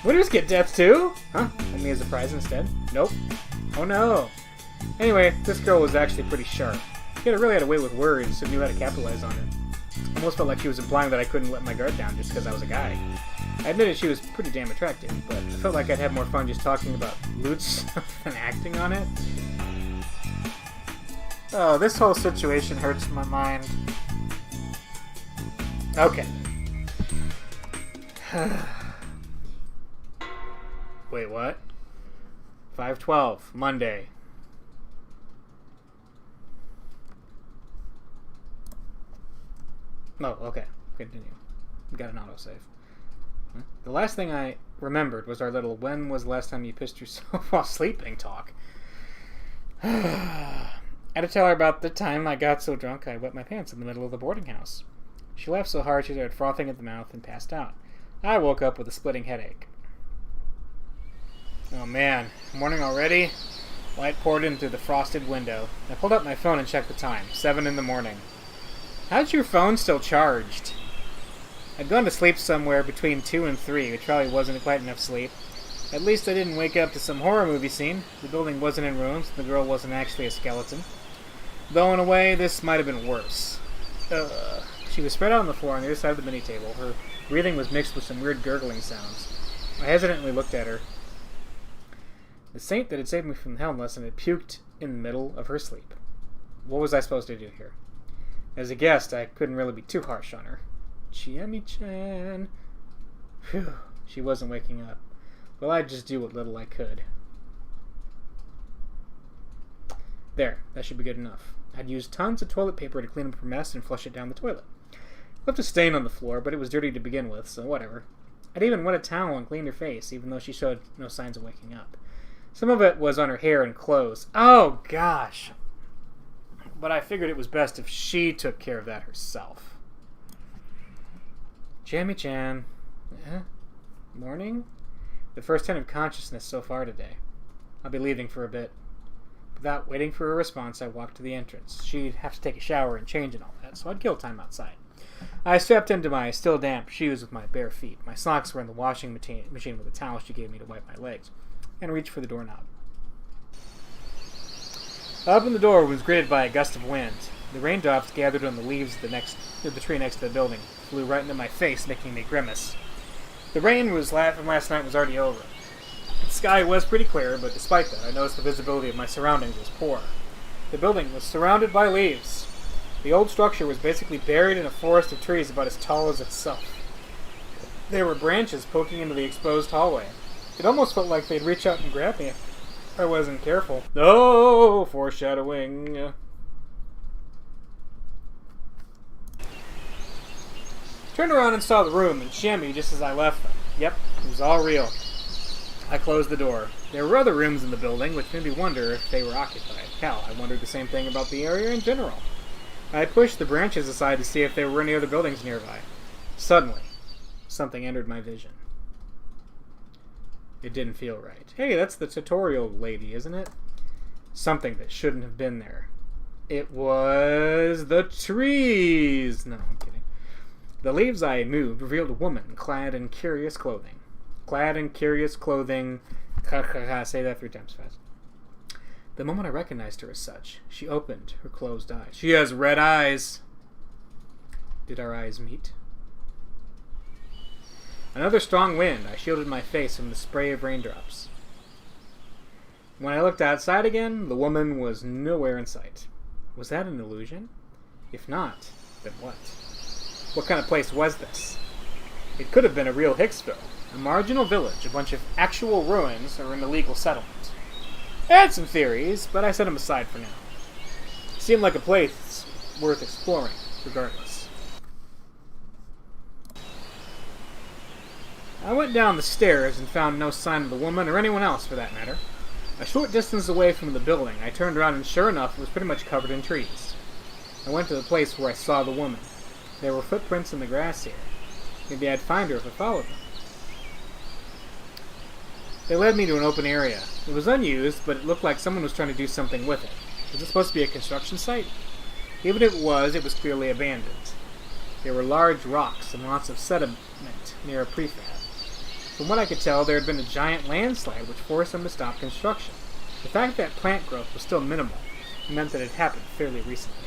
Winners get death too? Huh? And me as a prize instead? Nope. Oh no. Anyway, this girl was actually pretty sharp. She really had a way with words and knew how to capitalize on it. Almost felt like she was implying that I couldn't let my guard down just because I was a guy. I admitted she was pretty damn attractive, but I felt like I'd have more fun just talking about loot stuff than acting on it. Oh, this whole situation hurts my mind. Okay. Wait, what? 5/12, Monday. Oh, okay. Continue. Got an autosave. Huh? The last thing I remembered was our little "when was the last time you pissed yourself while sleeping" talk. I had to tell her about the time I got so drunk I wet my pants in the middle of the boarding house. She laughed so hard she started frothing at the mouth and passed out. I woke up with a splitting headache. Oh man, morning already? Light poured in through the frosted window. I pulled up my phone and checked the time. 7 in the morning. How's your phone still charged? I'd gone to sleep somewhere between 2 and 3, which probably wasn't quite enough sleep. At least I didn't wake up to some horror movie scene. The building wasn't in ruins, and the girl wasn't actually a skeleton. Though in a way, this might have been worse. She was spread out on the floor on the other side of the mini-table. Her breathing was mixed with some weird gurgling sounds. I hesitantly looked at her. The saint that had saved me from the Helm lesson had puked in the middle of her sleep. What was I supposed to do here? As a guest, I couldn't really be too harsh on her. Chiemi-chan. Phew, she wasn't waking up. Well, I'd just do what little I could. There, that should be good enough. I'd used tons of toilet paper to clean up her mess and flush it down the toilet. Left a stain on the floor, but it was dirty to begin with, so whatever. I'd even wet a towel and cleaned her face, even though she showed no signs of waking up. Some of it was on her hair and clothes. Oh, gosh. But I figured it was best if she took care of that herself. Chiemi-chan. Morning? The first hint of consciousness so far today. I'll be leaving for a bit. Without waiting for a response, I walked to the entrance. She'd have to take a shower and change and all that, so I'd kill time outside. I stepped into my still damp shoes with my bare feet. My socks were in the washing machine with a towel she gave me to wipe my legs, and reached for the doorknob. Up in the door was greeted by a gust of wind. The raindrops gathered on the leaves of the tree next to the building, flew right into my face, making me grimace. The rain from last night was already over. The sky was pretty clear, but despite that, I noticed the visibility of my surroundings was poor. The building was surrounded by leaves. The old structure was basically buried in a forest of trees about as tall as itself. There were branches poking into the exposed hallway. It almost felt like they'd reach out and grab me if I wasn't careful. Oh, foreshadowing. Turned around and saw the room and Shammy just as I left them. Yep, it was all real. I closed the door. There were other rooms in the building, which made me wonder if they were occupied. Hell, I wondered the same thing about the area in general. I pushed the branches aside to see if there were any other buildings nearby. Suddenly, something entered my vision. It didn't feel right. Hey, that's the tutorial lady, isn't it? Something that shouldn't have been there. It was the trees! No, I'm kidding. The leaves I moved revealed a woman clad in curious clothing. Clad in curious clothing. Say that 3 times fast. The moment I recognized her as such, she opened her closed eyes. She has red eyes. Did our eyes meet? Another strong wind. I shielded my face from the spray of raindrops. When I looked outside again, the woman was nowhere in sight. Was that an illusion? If not, then what? What kind of place was this? It could have been a real Hicksville, a marginal village, a bunch of actual ruins, or an illegal settlement. I had some theories, but I set them aside for now. It seemed like a place worth exploring, regardless. I went down the stairs and found no sign of the woman, or anyone else for that matter. A short distance away from the building, I turned around and sure enough, it was pretty much covered in trees. I went to the place where I saw the woman. There were footprints in the grass here. Maybe I'd find her if I followed them. They led me to an open area. It was unused, but it looked like someone was trying to do something with it. Was it supposed to be a construction site? Even if it was clearly abandoned. There were large rocks and lots of sediment near a prefab. From what I could tell, there had been a giant landslide which forced them to stop construction. The fact that plant growth was still minimal meant that it happened fairly recently.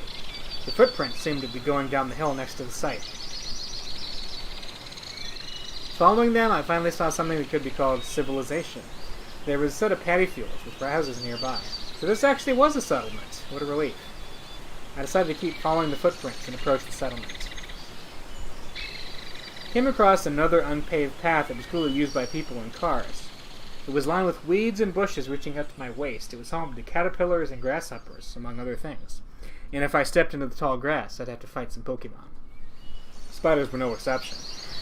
The footprints seemed to be going down the hill next to the site. Following them, I finally saw something that could be called civilization. There was a set of paddy fields with houses nearby. So this actually was a settlement. What a relief. I decided to keep following the footprints and approach the settlement. Came across another unpaved path that was clearly used by people and cars. It was lined with weeds and bushes reaching up to my waist. It was home to caterpillars and grasshoppers, among other things. And if I stepped into the tall grass, I'd have to fight some Pokemon. Spiders were no exception.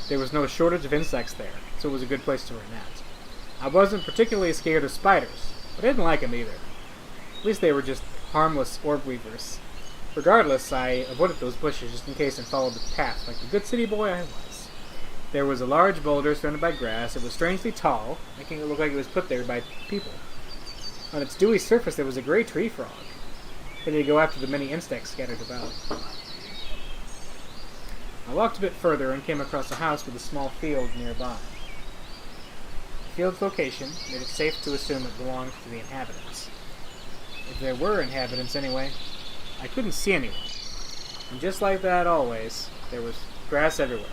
There was no shortage of insects there, so it was a good place to run at. I wasn't particularly scared of spiders, but I didn't like them either. At least they were just harmless orb weavers. Regardless, I avoided those bushes just in case and followed the path like the good city boy I was. There was a large boulder surrounded by grass. It was strangely tall, making it look like it was put there by people. On its dewy surface there was a gray tree frog, ready to go after the many insects scattered about. I walked a bit further and came across a house with a small field nearby. The field's location made it safe to assume it belonged to the inhabitants. If there were inhabitants anyway, I couldn't see anyone. And just like that always, there was grass everywhere.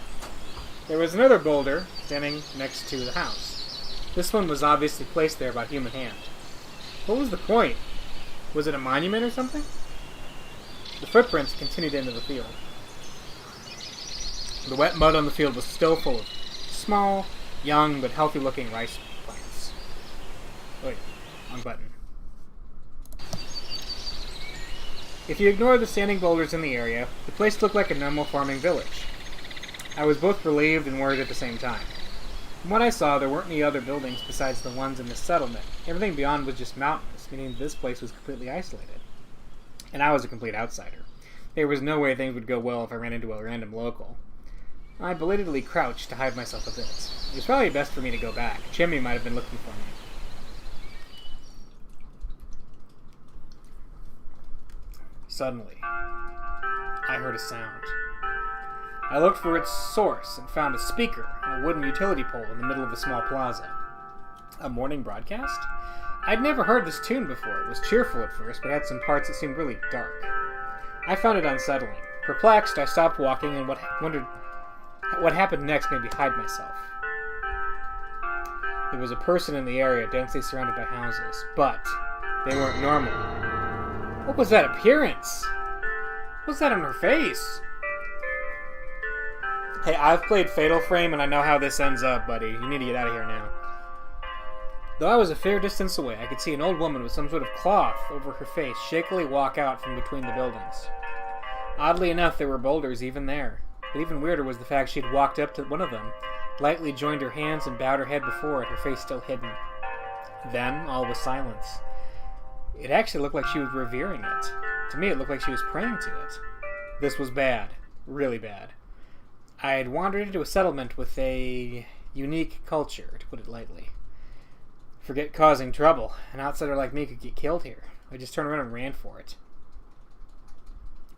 There was another boulder standing next to the house. This one was obviously placed there by human hand. What was the point? Was it a monument or something? The footprints continued into the field. The wet mud on the field was still full of small, young, but healthy-looking rice plants. Wait, wrong button. If you ignore the standing boulders in the area, the place looked like a normal farming village. I was both relieved and worried at the same time. From what I saw, there weren't any other buildings besides the ones in this settlement. Everything beyond was just mountains, meaning this place was completely isolated. And I was a complete outsider. There was no way things would go well if I ran into a random local. I belatedly crouched to hide myself a bit. It was probably best for me to go back. Chimney might have been looking for me. Suddenly, I heard a sound. I looked for its source and found a speaker and a wooden utility pole in the middle of a small plaza. A morning broadcast? I'd never heard this tune before. It was cheerful at first, but had some parts that seemed really dark. I found it unsettling. Perplexed, I stopped walking and wondered what happened next made me hide myself. There was a person in the area densely surrounded by houses, but they weren't normal. What was that appearance? What's that on her face? Hey, I've played Fatal Frame and I know how this ends up, buddy. You need to get out of here now. Though I was a fair distance away, I could see an old woman with some sort of cloth over her face shakily walk out from between the buildings. Oddly enough, there were boulders even there. But even weirder was the fact she'd walked up to one of them, lightly joined her hands and bowed her head before it, her face still hidden. Then, all was silence. It actually looked like she was revering it. To me, it looked like she was praying to it. This was bad. Really bad. I had wandered into a settlement with a unique culture, to put it lightly. Forget causing trouble. An outsider like me could get killed here. I just turned around and ran for it.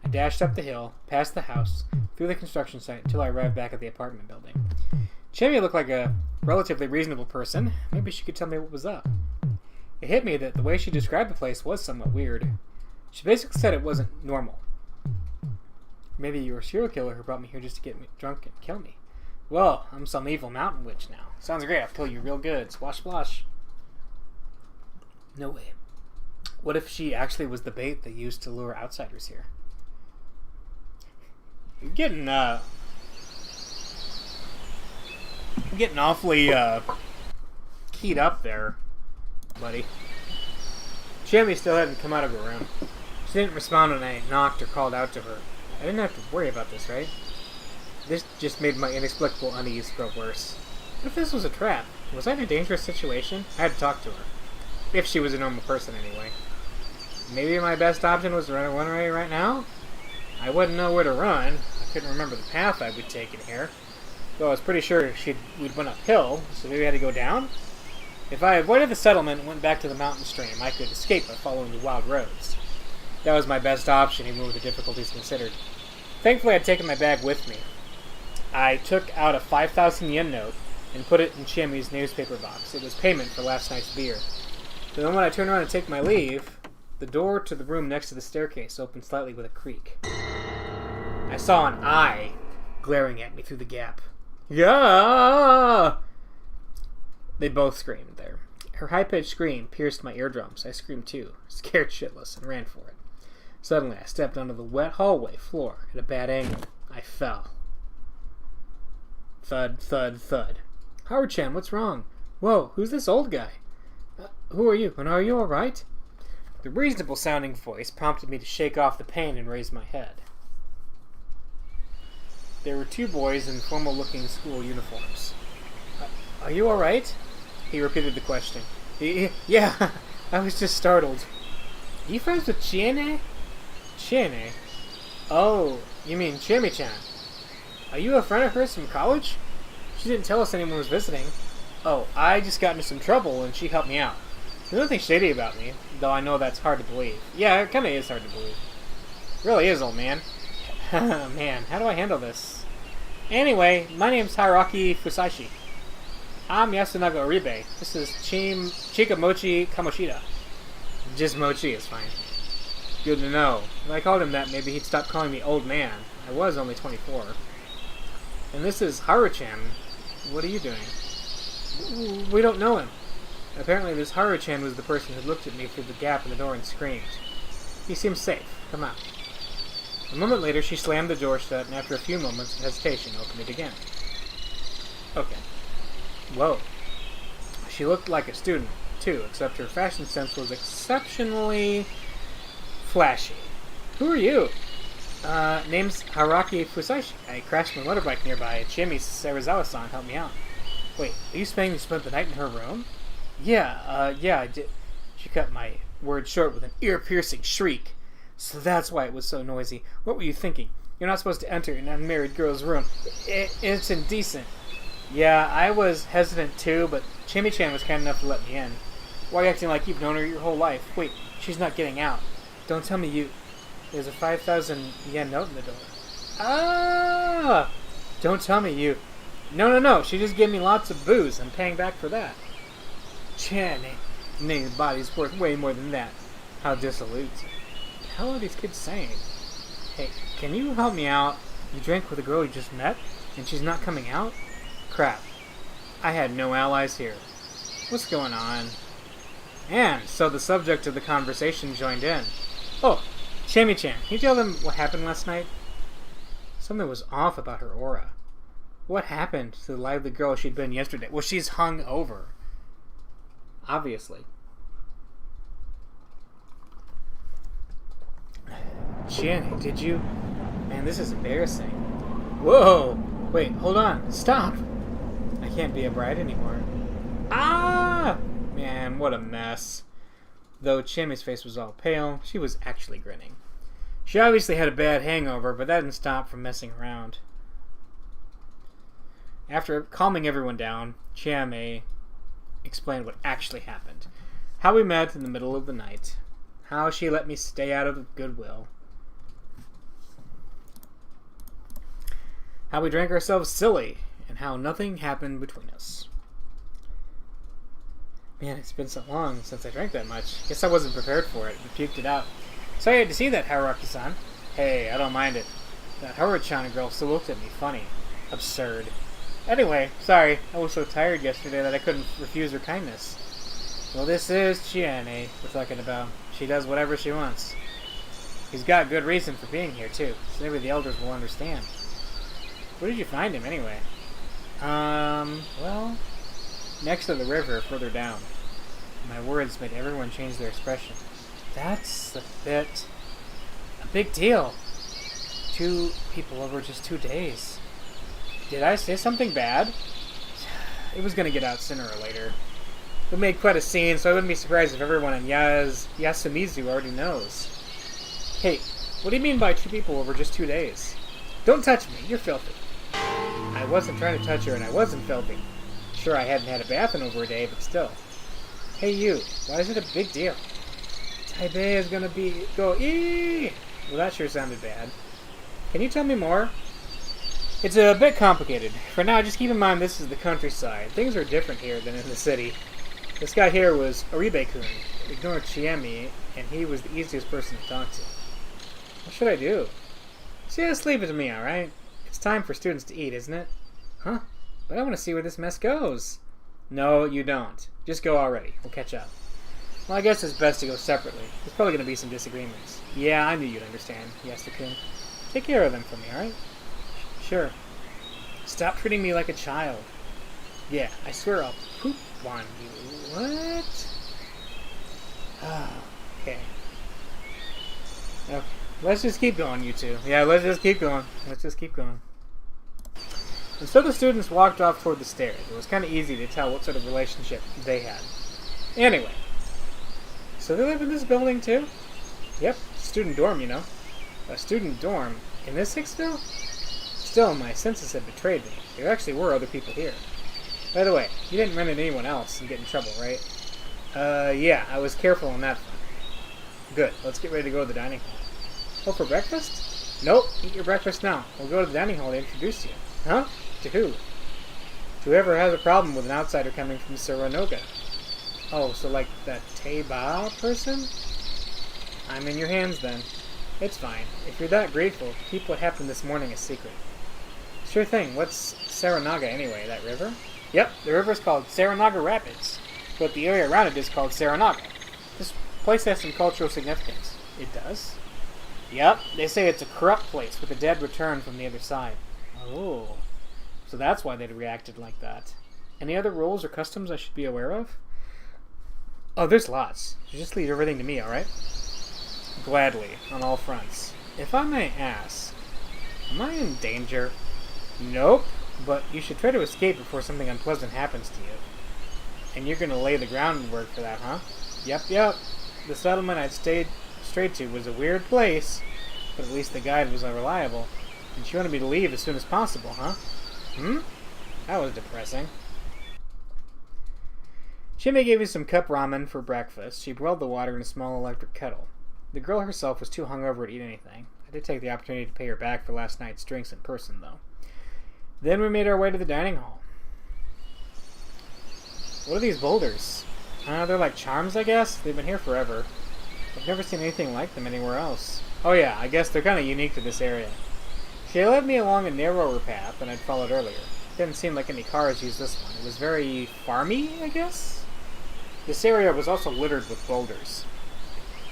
I dashed up the hill, past the house, through the construction site until I arrived back at the apartment building. Chimmy looked like a relatively reasonable person. Maybe she could tell me what was up. It hit me that the way she described the place was somewhat weird. She basically said it wasn't normal. Maybe you were a serial killer who brought me here just to get me drunk and kill me. Well, I'm some evil mountain witch now. Sounds great. I'll kill you real good. Splash, splash. No way. What if she actually was the bait they used to lure outsiders here? You're getting awfully keyed up there, buddy. Chimmy still hadn't come out of her room. She didn't respond when I knocked or called out to her. I didn't have to worry about this, right? This just made my inexplicable unease grow worse. What if this was a trap? Was I in a dangerous situation? I had to talk to her. If she was a normal person, anyway. Maybe my best option was to run away right now? I wouldn't know where to run. I couldn't remember the path I would take in here. Though I was pretty sure we'd went uphill, so maybe I had to go down? If I avoided the settlement and went back to the mountain stream, I could escape by following the wild roads. That was my best option, even with the difficulties considered. Thankfully, I'd taken my bag with me. I took out a 5,000 yen note and put it in Chimmy's newspaper box. It was payment for last night's beer. The moment I turned around to take my leave, the door to the room next to the staircase opened slightly with a creak. I saw an eye glaring at me through the gap. Yeah! They both screamed there. Her high-pitched scream pierced my eardrums. I screamed too, scared shitless, and ran for it. Suddenly, I stepped onto the wet hallway floor at a bad angle. I fell. Thud, thud, thud. Howard-chan, what's wrong? Whoa, who's this old guy? Who are you, and are you alright? The reasonable-sounding voice prompted me to shake off the pain and raise my head. There were two boys in formal-looking school uniforms. Are you alright? He repeated the question. Yeah, I was just startled. Are you friends with Chiene? Chiene? Oh, you mean Chimmy-chan. Are you a friend of hers from college? She didn't tell us anyone was visiting. Oh, I just got into some trouble and she helped me out. There's nothing shady about me, though I know that's hard to believe. Yeah, it kinda is hard to believe. It really is, old man. Man, how do I handle this? Anyway, my name's Hiroki Fusashi. I'm Yasunaga Oribe. This is Chikamochi Kamoshida. Just Mochi is fine. Good to know. If I called him that, maybe he'd stop calling me old man. I was only 24. And this is Haru-chan. What are you doing? We don't know him. Apparently this Haru-chan was the person who looked at me through the gap in the door and screamed. He seems safe. Come out. A moment later, she slammed the door shut, and after a few moments of hesitation, opened it again. Okay. Whoa. She looked like a student, too, except her fashion sense was exceptionally flashy. Who are you? Name's Haraki Fusashi. I crashed my motorbike nearby. Chimmy Serizawa-san helped me out. Wait, are you saying you spent the night in her room? Yeah, I did. She cut my words short with an ear-piercing shriek. So that's why it was so noisy. What were you thinking? You're not supposed to enter an unmarried girl's room. It's indecent. Yeah, I was hesitant too, but Chimmy-chan was kind enough to let me in. Why are you acting like you've known her your whole life? Wait, she's not getting out. Don't tell me you... There's a 5,000 yen note in the door. Ah! Don't tell me you... No. She just gave me lots of booze. I'm paying back for that. Chan, the body's worth way more than that. How dissolute. What the hell are these kids saying? Hey, can you help me out? You drank with a girl you just met, and she's not coming out? Crap. I had no allies here. What's going on? And so the subject of the conversation joined in. Oh, Chimmy-chan, can you tell them what happened last night? Something was off about her aura. What happened to the lively girl she'd been yesterday? Well, she's hung over. Obviously. Chimmy, did you... Man, this is embarrassing. Whoa! Wait, hold on. Stop! I can't be a bride anymore. Ah! Man, what a mess. Though Chiami's face was all pale, she was actually grinning. She obviously had a bad hangover, but that didn't stop from messing around. After calming everyone down, Chiami explained what actually happened. How we met in the middle of the night. How she let me stay out of Goodwill. How we drank ourselves silly, and how nothing happened between us. Man, it's been so long since I drank that much. Guess I wasn't prepared for it and puked it out. Sorry I had to see that, Haruaki-san. Hey, I don't mind it. That Haruchana girl still looked at me funny. Absurd. Anyway, sorry. I was so tired yesterday that I couldn't refuse her kindness. Well, this is Chiami we're talking about. She does whatever she wants. He's got good reason for being here, too. So maybe the elders will understand. Where did you find him, anyway? Well, next to the river, further down. My words made everyone change their expression. That's a big deal. 2 people over just 2 days. Did I say something bad? It was gonna get out sooner or later. We made quite a scene, so I wouldn't be surprised if everyone in Yasumizu already knows. Hey, what do you mean by 2 people over just 2 days? Don't touch me, you're filthy. I wasn't trying to touch her, and I wasn't filthy. Sure, I hadn't had a bath in over a day, but still. Hey you, why is it a big deal? Taibei is gonna go eee! Well, that sure sounded bad. Can you tell me more? It's a bit complicated. For now, just keep in mind this is the countryside. Things are different here than in the city. This guy here was Oribe-kun. Ignore Chiami, and he was the easiest person to talk to. What should I do? So just leave it to me, alright? It's time for students to eat, isn't it? Huh? But I want to see where this mess goes. No, you don't. Just go already. We'll catch up. Well, I guess it's best to go separately. There's probably going to be some disagreements. Yeah, I knew you'd understand, Yasuda-kun. Take care of them for me, alright? Sure. Stop treating me like a child. Yeah, I swear I'll poop on you. What? Okay. Okay. Let's just keep going, you two. Yeah, let's just keep going. Let's just keep going. And so the students walked off toward the stairs. It was kind of easy to tell what sort of relationship they had. Anyway. So they live in this building, too? Yep. Student dorm, you know. A student dorm in this Hicksville? Still, my senses had betrayed me. There actually were other people here. By the way, you didn't run into anyone else and get in trouble, right? Yeah, I was careful on that front. Good. Let's get ready to go to the dining hall. Oh, for breakfast? Nope. Eat your breakfast now. We'll go to the dining hall to introduce you. Huh? To who? To whoever has a problem with an outsider coming from Saranoga. Oh, so like that Teiba person? I'm in your hands then. It's fine. If you're that grateful, keep what happened this morning a secret. Sure thing. What's Saranaga anyway? That river? Yep, the river's called Saranaga Rapids, but the area around it is called Saranaga. This place has some cultural significance. It does? Yep, they say it's a corrupt place with the dead returned from the other side. Oh, so that's why they'd reacted like that. Any other rules or customs I should be aware of? Oh, there's lots. You just leave everything to me, alright? Gladly, on all fronts. If I may ask, am I in danger? Nope, but you should try to escape before something unpleasant happens to you. And you're gonna lay the groundwork for that, huh? Yep. The settlement I'd stayed straight to was a weird place, but at least the guide was unreliable. And she wanted me to leave as soon as possible, huh? That was depressing. Chiami gave me some cup ramen for breakfast. She boiled the water in a small electric kettle. The girl herself was too hungover to eat anything. I did take the opportunity to pay her back for last night's drinks in person, though. Then we made our way to the dining hall. What are these boulders? They're like charms, I guess? They've been here forever. I've never seen anything like them anywhere else. Oh yeah, I guess they're kind of unique to this area. She led me along a narrower path than I'd followed earlier. It didn't seem like any cars used this one. It was very farmy, I guess? This area was also littered with boulders.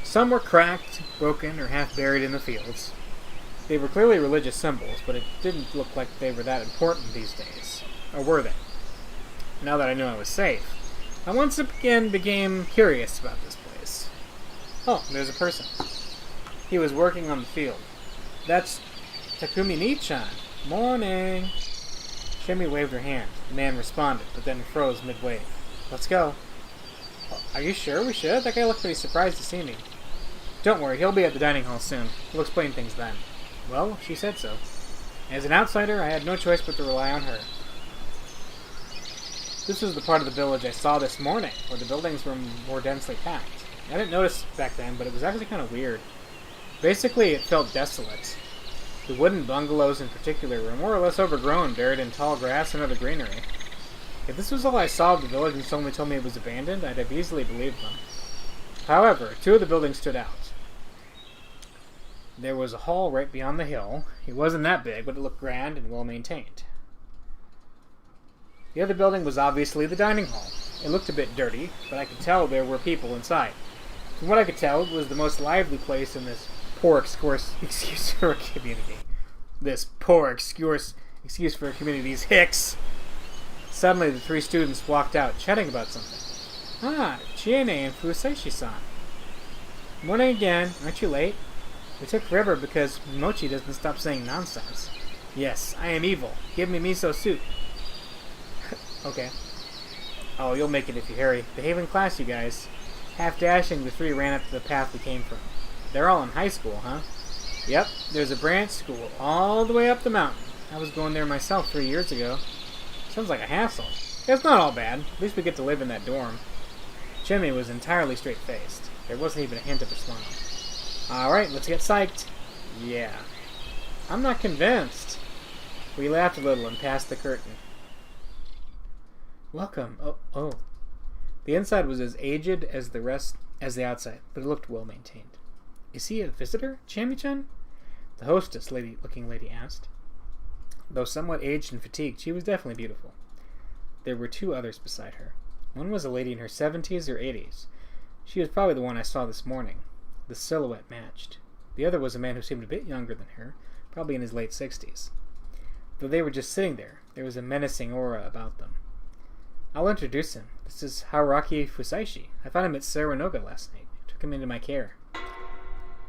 Some were cracked, broken, or half buried in the fields. They were clearly religious symbols, but it didn't look like they were that important these days. Or were they? Now that I knew I was safe, I once again became curious about this place. Oh, there's a person. He was working on the field. That's Takumi Ni-chan. Morning! Shimmy waved her hand. The man responded, but then froze midway. Let's go. Are you sure we should? That guy looked pretty surprised to see me. Don't worry, he'll be at the dining hall soon. We'll explain things then. Well, she said so. As an outsider, I had no choice but to rely on her. This was the part of the village I saw this morning, where the buildings were more densely packed. I didn't notice back then, but it was actually kind of weird. Basically, it felt desolate. The wooden bungalows in particular were more or less overgrown, buried in tall grass and other greenery. If this was all I saw of the village and someone told me it was abandoned, I'd have easily believed them. However, two of the buildings stood out. There was a hall right beyond the hill. It wasn't that big, but it looked grand and well maintained. The other building was obviously the dining hall. It looked a bit dirty, but I could tell there were people inside. From what I could tell, it was the most lively place in this poor excuse for a community. This poor excuse for a community's hicks. Suddenly, the three students walked out, chatting about something. Ah, Chiene and Fusaishi-san. Morning again. Aren't you late? We took forever because Mochi doesn't stop saying nonsense. Yes, I am evil. Give me miso soup. Okay. Oh, you'll make it if you hurry. Behave in class, you guys. Half dashing, the three ran up to the path we came from. They're all in high school, huh? Yep, there's a branch school all the way up the mountain. I was going there myself 3 years ago. Sounds like a hassle. It's not all bad. At least we get to live in that dorm. Jimmy was entirely straight-faced. There wasn't even a hint of a smile. Alright, let's get psyched. Yeah. I'm not convinced. We laughed a little and passed the curtain. Welcome. Oh. The inside was as aged as the outside, but it looked well maintained. Is he a visitor, Chami-chan? The hostess looking lady asked. Though somewhat aged and fatigued, she was definitely beautiful. There were two others beside her. One was a lady in her 70s or 80s. She was probably the one I saw this morning. The silhouette matched. The other was a man who seemed a bit younger than her, probably in his late 60s. Though they were just sitting there was a menacing aura about them. I'll introduce him. This is Haruaki Fusaishi. I found him at Saranoga last night. I took him into my care.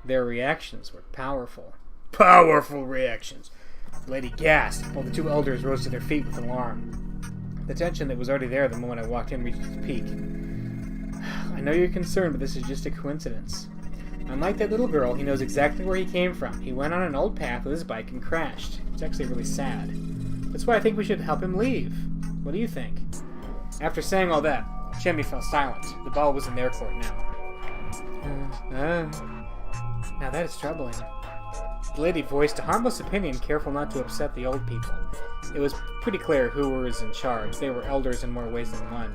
Their reactions were powerful. Powerful reactions! The lady gasped, while the two elders rose to their feet with alarm. The tension that was already there the moment I walked in reached its peak. I know you're concerned, but this is just a coincidence. Unlike that little girl, he knows exactly where he came from. He went on an old path with his bike and crashed. It's actually really sad. That's why I think we should help him leave. What do you think? After saying all that, Chemi fell silent. The ball was in their court now. Now that is troubling. The lady voiced a harmless opinion, careful not to upset the old people. It was pretty clear who was in charge. They were elders in more ways than one.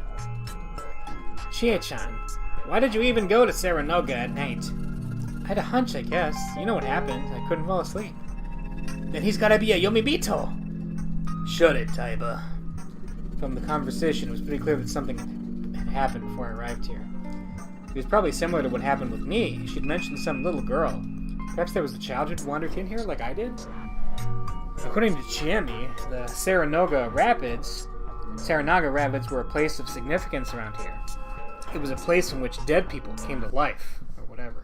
Chie-chan, why did you even go to Saranoga at night? I had a hunch, I guess. You know what happened. I couldn't fall asleep. Then he's gotta be a Yomibito! Shut it, Taiba. From the conversation, it was pretty clear that something had happened before I arrived here. It was probably similar to what happened with me. She'd mentioned some little girl. Perhaps there was a child who'd wandered in here like I did? According to Chiemi, the Saranaga Rapids were a place of significance around here. It was a place in which dead people came to life, or whatever.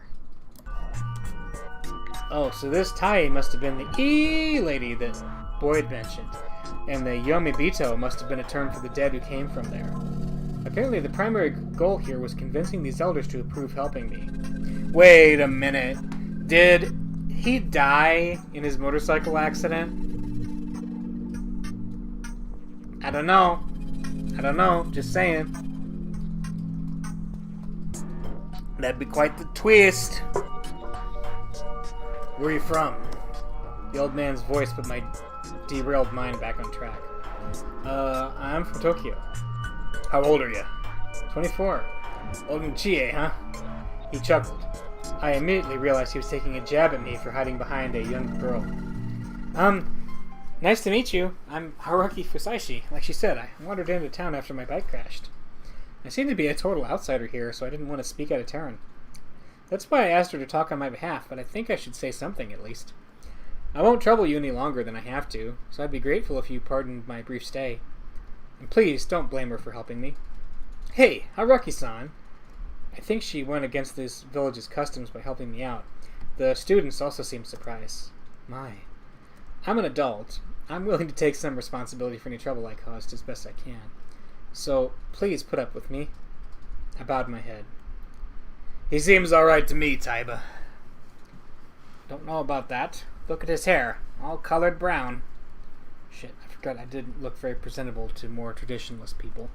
Oh, so this Tai must have been the E-lady that Boyd mentioned, and the Yomibito must have been a term for the dead who came from there. Apparently, the primary goal here was convincing these elders to approve helping me. Wait a minute. Did he die in his motorcycle accident? I don't know. Just saying. That'd be quite the twist. Where are you from? The old man's voice put my derailed mind back on track. I'm from Tokyo. How old are you? 24. Old and Chie, huh? He chuckled. I immediately realized he was taking a jab at me for hiding behind a young girl. Nice to meet you. I'm Haruaki Fusaishi. Like she said, I wandered into town after my bike crashed. I seem to be a total outsider here, so I didn't want to speak out of turn. That's why I asked her to talk on my behalf, but I think I should say something at least. I won't trouble you any longer than I have to, so I'd be grateful if you pardoned my brief stay. And please, don't blame her for helping me. Hey, Haruaki-san. I think she went against this village's customs by helping me out. The students also seemed surprised. My. I'm an adult. I'm willing to take some responsibility for any trouble I caused as best I can. So, please put up with me. I bowed my head. He seems alright to me, Taiba. Don't know about that. Look at his hair. All colored brown. Shit, I forgot I didn't look very presentable to more traditionalist people.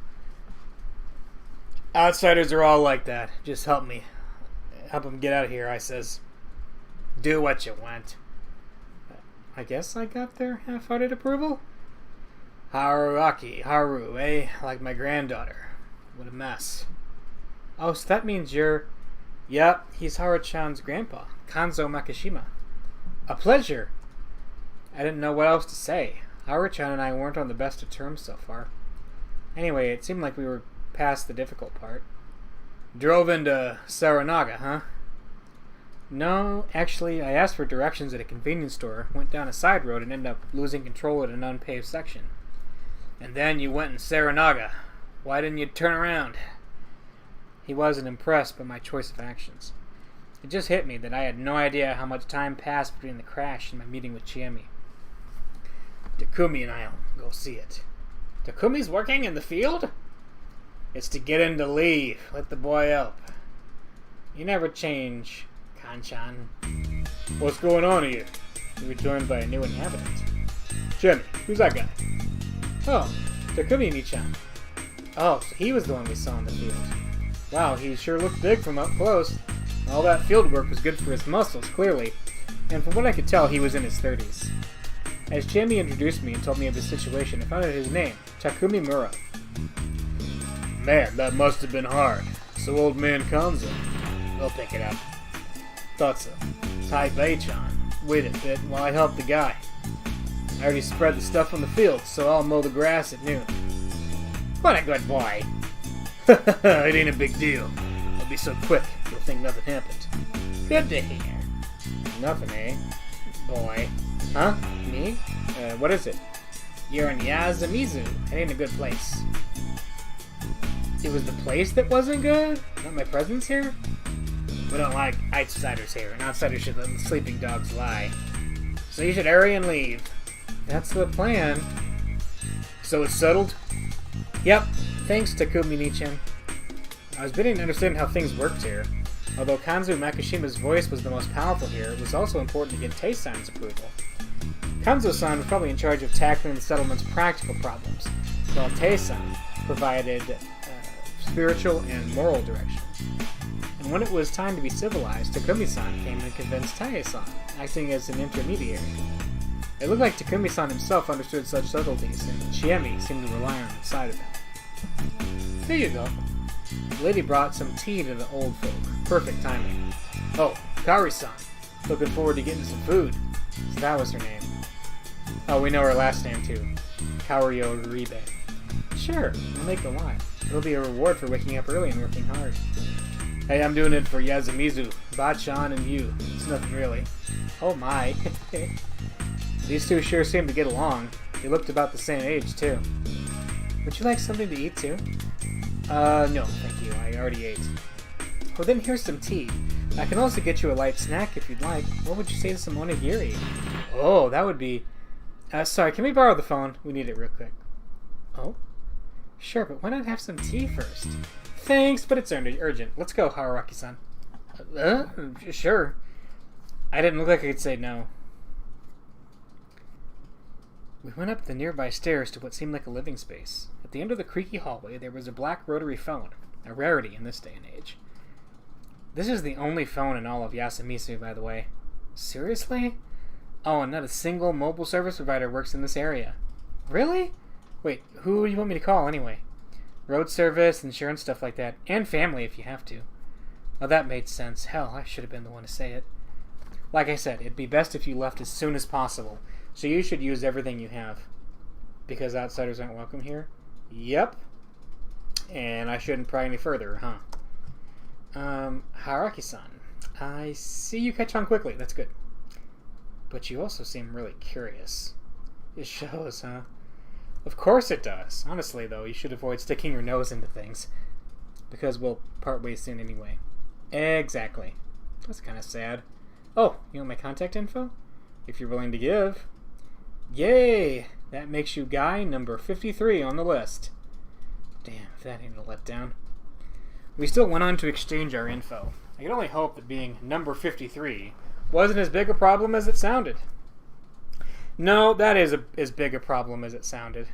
Outsiders are all like that. Just help me. Help him get out of here, I says. Do what you want. I guess I got their half-hearted approval? Haru, eh? Like my granddaughter. What a mess. Oh, so that means you're... Yep, he's Haru-chan's grandpa, Kanzo Makishima. A pleasure. I didn't know what else to say. Haru-chan and I weren't on the best of terms so far. Anyway, it seemed like we were past the difficult part. Drove into Saranaga, huh? No, actually, I asked for directions at a convenience store, went down a side road, and ended up losing control at an unpaved section. And then you went in Saranaga. Why didn't you turn around? He wasn't impressed by my choice of actions. It just hit me that I had no idea how much time passed between the crash and my meeting with Chiemi. Takumi and I'll go see it. Takumi's working in the field? It's to get him to leave. Let the boy help. You never change, Kanchan. What's going on here? We were joined by a new inhabitant. Chiemi, who's that guy? Oh, Takumi-chan. Oh, so he was the one we saw in the field. Wow, he sure looked big from up close. All that field work was good for his muscles, clearly. And from what I could tell, he was in his 30s. As Chiemi introduced me and told me of his situation, I found out his name, Takumi Mura. Man, that must have been hard. So old man Kanzo. We'll pick it up. Thought so. Taibei-chan. Wait a bit while I help the guy. I already spread the stuff on the field, so I'll mow the grass at noon. What a good boy. It ain't a big deal. I'll be so quick, you'll think nothing happened. Good to hear. Nothing, eh? Boy. Huh? Me? What is it? You're in Yasamizu. It ain't a good place. It was the place that wasn't good? Not my presence here? We don't like outsiders here. An outsider should let the sleeping dogs lie. So you should hurry and leave. That's the plan. So it's settled? Yep. Thanks, Takumi-chan. I was beginning to understand how things worked here. Although Kanzo Makishima's voice was the most powerful here, it was also important to get Tei-san's approval. Kanzo-san was probably in charge of tackling the settlement's practical problems, while Tei-san provided spiritual and moral direction. And when it was time to be civilized, Takumi-san came and convinced Tae-san, acting as an intermediary. It looked like Takumi-san himself understood such subtleties, and Chiemi seemed to rely on his side of it. Here you go. The lady brought some tea to the old folk. Perfect timing. Oh, Kari-san. Looking forward to getting some food. So that was her name. Oh, we know her last name too. Kaorio Ribe. Sure, I'll make a lot. It'll be a reward for waking up early and working hard. Hey, I'm doing it for Yasamizu, Bachan, and you. It's nothing really. Oh my. These two sure seem to get along. They looked about the same age, too. Would you like something to eat, too? No, thank you. I already ate. Well, then here's some tea. I can also get you a light snack if you'd like. What would you say to some onigiri? Oh, that would be... sorry, can we borrow the phone? We need it real quick. Oh? Sure, but why not have some tea first? Thanks, but it's urgent. Let's go, Haruaki-san. Sure. I didn't look like I could say no. We went up the nearby stairs to what seemed like a living space. At the end of the creaky hallway, there was a black rotary phone, a rarity in this day and age. This is the only phone in all of Yasamizu, by the way. Seriously? Oh, and not a single mobile service provider works in this area. Really? Wait, who do you want me to call anyway? Road service, insurance, stuff like that. And family if you have to. Well, that made sense. Hell, I should have been the one to say it. Like I said, it'd be best if you left as soon as possible. So you should use everything you have. Because outsiders aren't welcome here? Yep. And I shouldn't pry any further, huh? Haruaki-san. I see you catch on quickly. That's good. But you also seem really curious. It shows, huh? Of course it does. Honestly, though, you should avoid sticking your nose into things. Because we'll part ways soon anyway. Exactly. That's kind of sad. Oh, you want my contact info? If you're willing to give. Yay! That makes you guy number 53 on the list. Damn, if that ain't a letdown. We still went on to exchange our info. I can only hope that being number 53 wasn't as big a problem as it sounded. No, that is as big a problem as it sounded.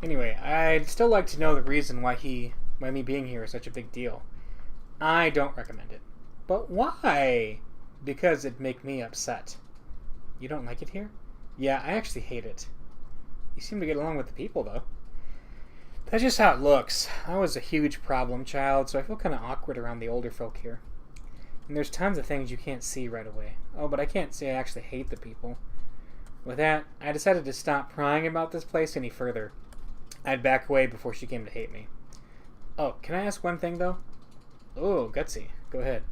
Anyway, I'd still like to know the reason why me being here is such a big deal. I don't recommend it. But why? Because it'd make me upset. You don't like it here? Yeah, I actually hate it. You seem to get along with the people, though. That's just how it looks. I was a huge problem child, so I feel kind of awkward around the older folk here. And there's tons of things you can't see right away. Oh, but I can't say I actually hate the people. With that, I decided to stop prying about this place any further. I'd back away before she came to hate me. Oh, can I ask one thing, though? Oh, gutsy. Go ahead.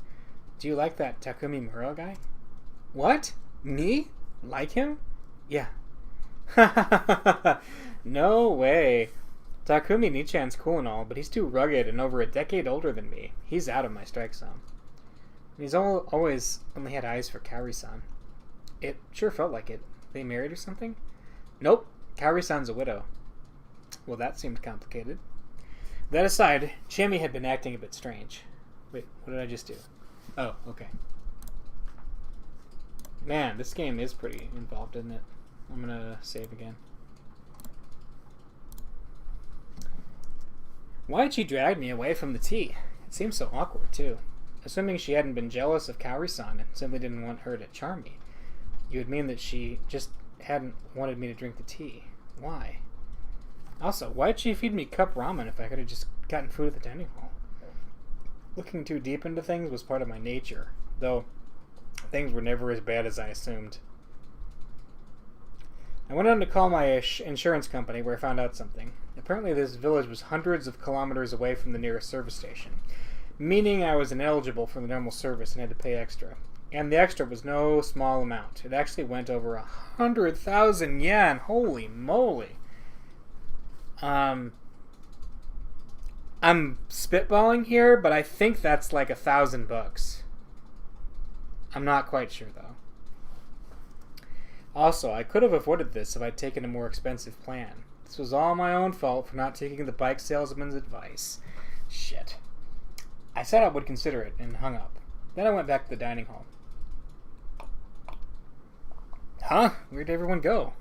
Do you like that Takumi Mura guy? What? Me? Like him? Yeah. No way. Takumi Nichan's cool and all, but he's too rugged and over a decade older than me. He's out of my strike zone. And he's always only had eyes for Kaori-san. It sure felt like it. They married or something? Nope. Kaori-san's a widow. Well, that seemed complicated. That aside, Chami had been acting a bit strange. Wait, what did I just do? Oh, okay. Man, this game is pretty involved, isn't it? I'm gonna save again. Why'd she drag me away from the tea? It seems so awkward, too. Assuming she hadn't been jealous of Kaori-san and simply didn't want her to charm me, you would mean that she just hadn't wanted me to drink the tea. Why? Also, why'd she feed me cup ramen if I could have just gotten food at the dining hall? Looking too deep into things was part of my nature, though things were never as bad as I assumed. I went on to call my insurance company where I found out something. Apparently this village was hundreds of kilometers away from the nearest service station, meaning I was ineligible for the normal service and had to pay extra. And the extra was no small amount. It actually went over 100,000 yen. Holy moly. I'm spitballing here, but I think that's like $1,000. I'm not quite sure, though. Also, I could have avoided this if I'd taken a more expensive plan. This was all my own fault for not taking the bike salesman's advice. Shit. I said I would consider it and hung up. Then I went back to the dining hall. Huh? Where'd everyone go?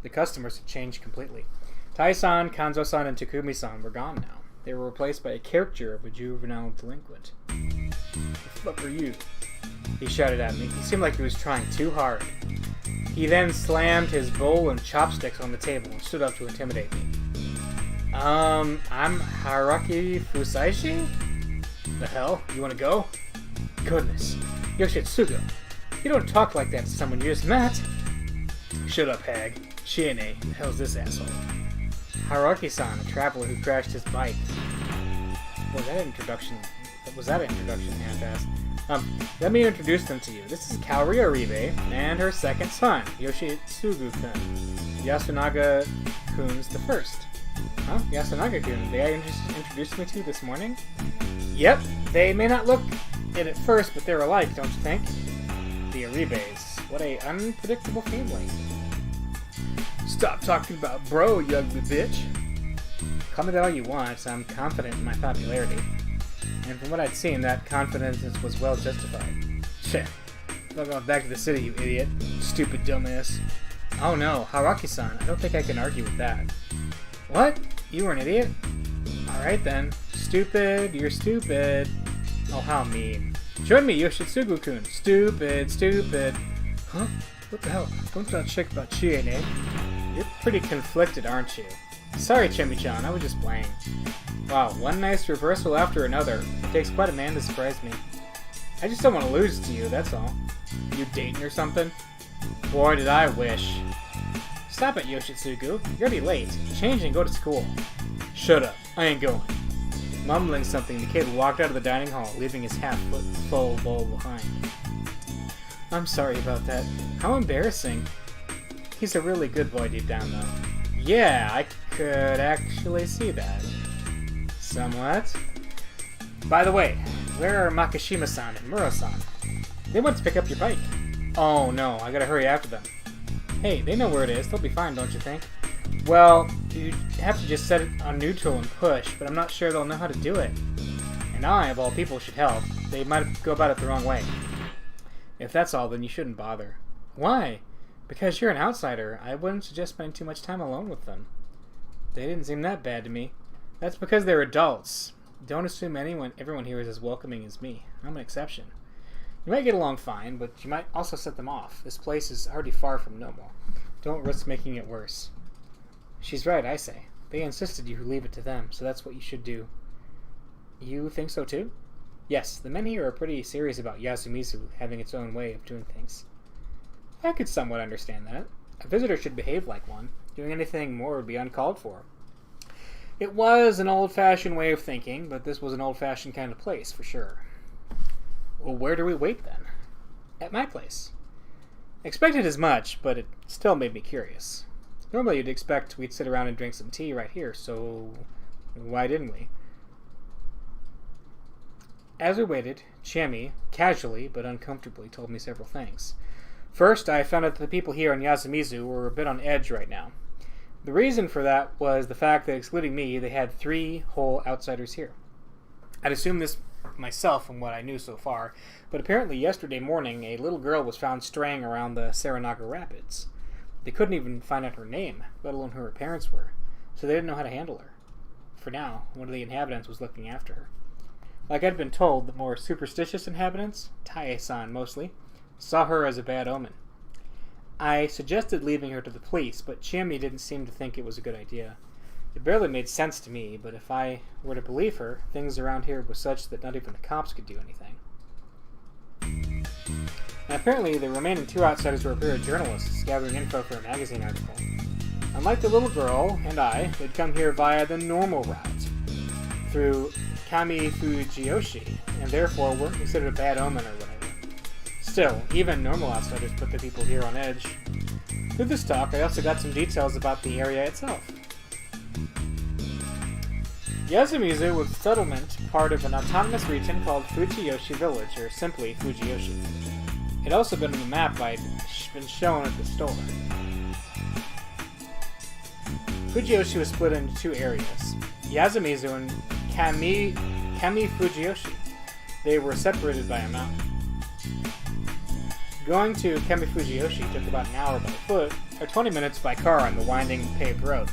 The customers had changed completely. Tai-san, Kanzo-san, and Takumi-san were gone now. They were replaced by a caricature of a juvenile delinquent. The fuck are you? He shouted at me. He seemed like he was trying too hard. He then slammed his bowl and chopsticks on the table and stood up to intimidate me. I'm Haruki Fusaishi? The hell? You wanna go? Goodness. Yoshitsugu. You don't talk like that to someone you just met. Shut up, hag. Shiene. The hell's this asshole? Haruki-san, a traveler who crashed his bike. Was that an introduction half-assed? Let me introduce them to you. This is Kaori Aribe and her second son, Yoshitsugu-kun. Yasunaga-kun's the first. Huh? Yasunaga-kun, they introduced me to this morning? Yep, they may not look it at first, but they're alike, don't you think? The Aribes. What a unpredictable family. Stop talking about bro, you ugly bitch. Call me that all you want, I'm confident in my popularity. And from what I'd seen, that confidence was well justified. Shit. I'm going back to the city, you idiot. Stupid dumbass. Oh no, Haruki-san, I don't think I can argue with that. What? You were an idiot? Alright then. Stupid, you're stupid. Oh, how mean. Join me, Yoshitsugu-kun. Stupid, stupid. Huh? What the hell? Don't talk shit about Chien, eh? You're pretty conflicted, aren't you? Sorry, Chemi-chan, I was just playing. Wow, one nice reversal after another. It takes quite a man to surprise me. I just don't want to lose to you, that's all. You dating or something? Boy, did I wish. Stop it, Yoshitsugu. You're already late. Change and go to school. Shut up. I ain't going. Mumbling something, the kid walked out of the dining hall, leaving his half-full bowl behind. I'm sorry about that. How embarrassing. He's a really good boy deep down, though. Yeah, I could actually see that. Somewhat. By the way, where are Makishima-san and Muro-san? They went to pick up your bike. Oh no, I gotta hurry after them. Hey, they know where it is. They'll be fine, don't you think? Well, you have to just set it on neutral and push, but I'm not sure they'll know how to do it. And I, of all people, should help. They might go about it the wrong way. If that's all, then you shouldn't bother. Why? Because you're an outsider. I wouldn't suggest spending too much time alone with them. They didn't seem that bad to me. That's because they're adults. Don't assume everyone here is as welcoming as me. I'm an exception. You might get along fine, but you might also set them off. This place is already far from normal. Don't risk making it worse. She's right, I say. They insisted you leave it to them, so that's what you should do. You think so too? Yes, the men here are pretty serious about Yasumizu having its own way of doing things. I could somewhat understand that. A visitor should behave like one. Doing anything more would be uncalled for. It was an old-fashioned way of thinking, but this was an old-fashioned kind of place, for sure. Well, where do we wait, then? At my place. Expected as much, but it still made me curious. Normally you'd expect we'd sit around and drink some tea right here, so why didn't we? As we waited, Chiemi, casually but uncomfortably, told me several things. First, I found out that the people here in Yasumizu were a bit on edge right now. The reason for that was the fact that, excluding me, they had 3 whole outsiders here. I'd assumed this myself from what I knew so far, but apparently yesterday morning a little girl was found straying around the Saranaga Rapids. They couldn't even find out her name, let alone who her parents were, so they didn't know how to handle her. For now, one of the inhabitants was looking after her. Like I'd been told, the more superstitious inhabitants, Tae-san mostly, saw her as a bad omen. I suggested leaving her to the police, but Chiemi didn't seem to think it was a good idea. It barely made sense to me, but if I were to believe her, things around here were such that not even the cops could do anything. And apparently the remaining 2 outsiders were a pair of journalists gathering info for a magazine article. Unlike the little girl and I, they'd come here via the normal route, through Kami Fujiyoshi, and therefore weren't considered a bad omen or whatever. Still, even normal outsiders put the people here on edge. Through this talk, I also got some details about the area itself. Yasumizu was a settlement part of an autonomous region called Fujiyoshi Village, or simply Fujiyoshi. It had also been on the map I'd been shown at the store. Fujiyoshi was split into 2 areas, Yasumizu and Kami Fujiyoshi. They were separated by a mountain. Going to Kami Fujiyoshi took about an hour by foot, or 20 minutes by car on the winding paved road.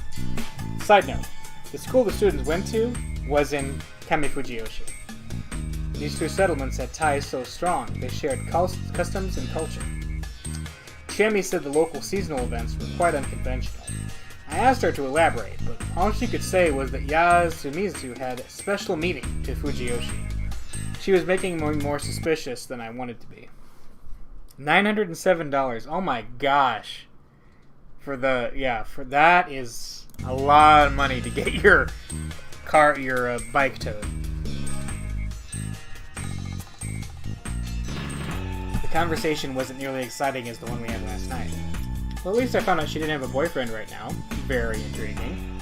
Side note, the school the students went to was in Kami Fujiyoshi. These 2 settlements had ties so strong they shared customs and culture. Chiemi said the local seasonal events were quite unconventional. I asked her to elaborate, but all she could say was that Yasumizu had a special meaning to Fujiyoshi. She was making me more suspicious than I wanted to be. $907. Oh my gosh. For that is a lot of money to get your bike towed. The conversation wasn't nearly exciting as the one we had last night. Well, at least I found out she didn't have a boyfriend right now. Very intriguing.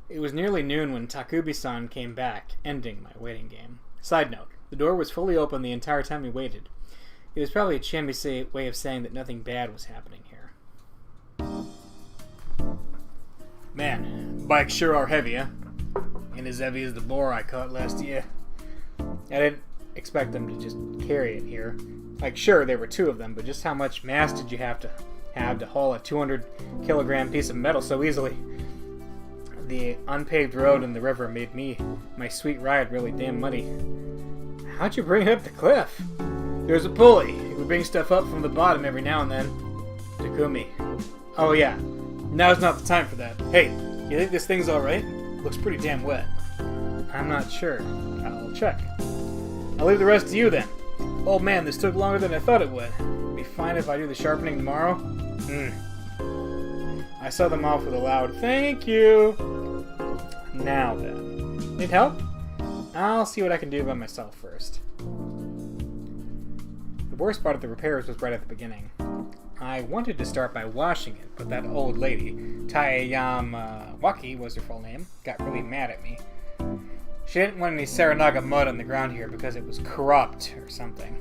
It was nearly noon when Takubi-san came back, ending my waiting game. Side note, the door was fully open the entire time we waited. It was probably a Chiemi's way of saying that nothing bad was happening here. Man, bikes sure are heavy, huh? Ain't as heavy as the boar I caught last year. I didn't expect them to just carry it here. Like, sure, there were 2 of them, but just how much mass did you have to haul a 200-kilogram piece of metal so easily? The unpaved road and the river made my sweet ride really damn muddy. How'd you bring it up the cliff? There's a pulley. It would bring stuff up from the bottom every now and then. Takumi. Oh yeah, now's not the time for that. Hey, you think this thing's alright? Looks pretty damn wet. I'm not sure. I'll check. I'll leave the rest to you then. Oh man, this took longer than I thought it would. Be fine if I do the sharpening tomorrow? I saw them off with a loud, "Thank you!" Now then. Need help? I'll see what I can do by myself first. The worst part of the repairs was right at the beginning. I wanted to start by washing it, but that old lady, Waki was her full name, got really mad at me. She didn't want any Saranaga mud on the ground here because it was corrupt or something.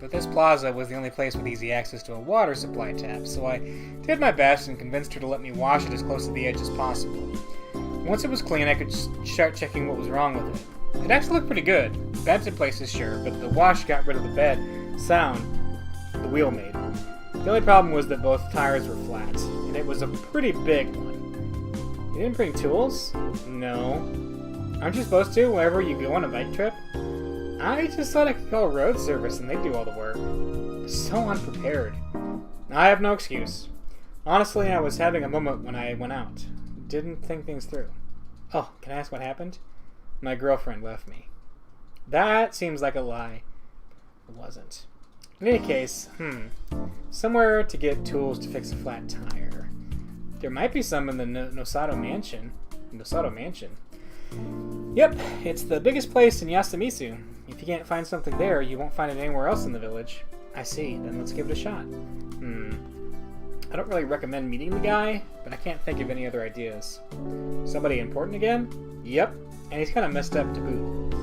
but this plaza was the only place with easy access to a water supply tap, so I did my best and convinced her to let me wash it as close to the edge as possible. Once it was clean, I could start checking what was wrong with it. It actually looked pretty good. Beds in places, sure, but the wash got rid of the bed sound the wheel made. The only problem was that both tires were flat, and it was a pretty big one. You didn't bring tools? No. Aren't you supposed to wherever you go on a bike trip? I just thought I could call road service and they'd do all the work. So unprepared. I have no excuse. Honestly, I was having a moment when I went out. Didn't think things through. Oh, can I ask what happened? My girlfriend left me. That seems like a lie. It wasn't. In any case, somewhere to get tools to fix a flat tire. There might be some in the Nosato Mansion. Yep, it's the biggest place in Yasumizu. If you can't find something there, you won't find it anywhere else in the village. I see, then let's give it a shot. I don't really recommend meeting the guy, but I can't think of any other ideas. Somebody important again? Yep, and he's kind of messed up to boot.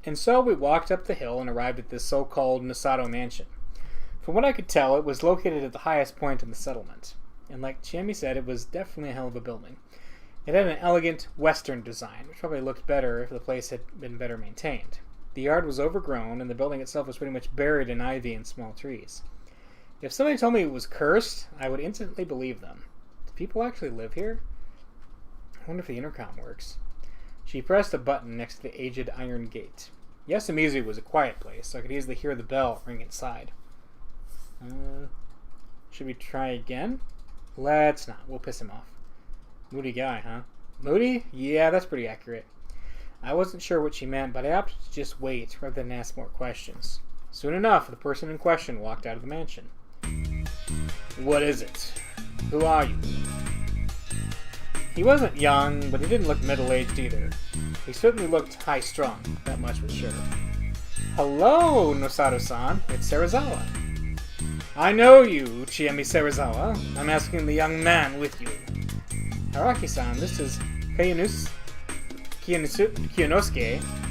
And so we walked up the hill and arrived at this so-called Nosato Mansion. From what I could tell, it was located at the highest point in the settlement. And like Chiemi said, it was definitely a hell of a building. It had an elegant Western design, which probably looked better if the place had been better maintained. The yard was overgrown, and the building itself was pretty much buried in ivy and small trees. If somebody told me it was cursed, I would instantly believe them. Do people actually live here? I wonder if the intercom works. She pressed a button next to the aged iron gate. Yasumizu was a quiet place, so I could easily hear the bell ring inside. Should we try again? Let's not. We'll piss him off. Moody guy, huh? Moody? Yeah, that's pretty accurate. I wasn't sure what she meant, but I opted to just wait rather than ask more questions. Soon enough, the person in question walked out of the mansion. What is it? Who are you? He wasn't young, but he didn't look middle-aged either. He certainly looked high-strung, that much was sure. Hello, Nosato-san. It's Serizawa. I know you, Chiemi Serizawa. I'm asking the young man with you. Araki-san, this is Kiyonosuke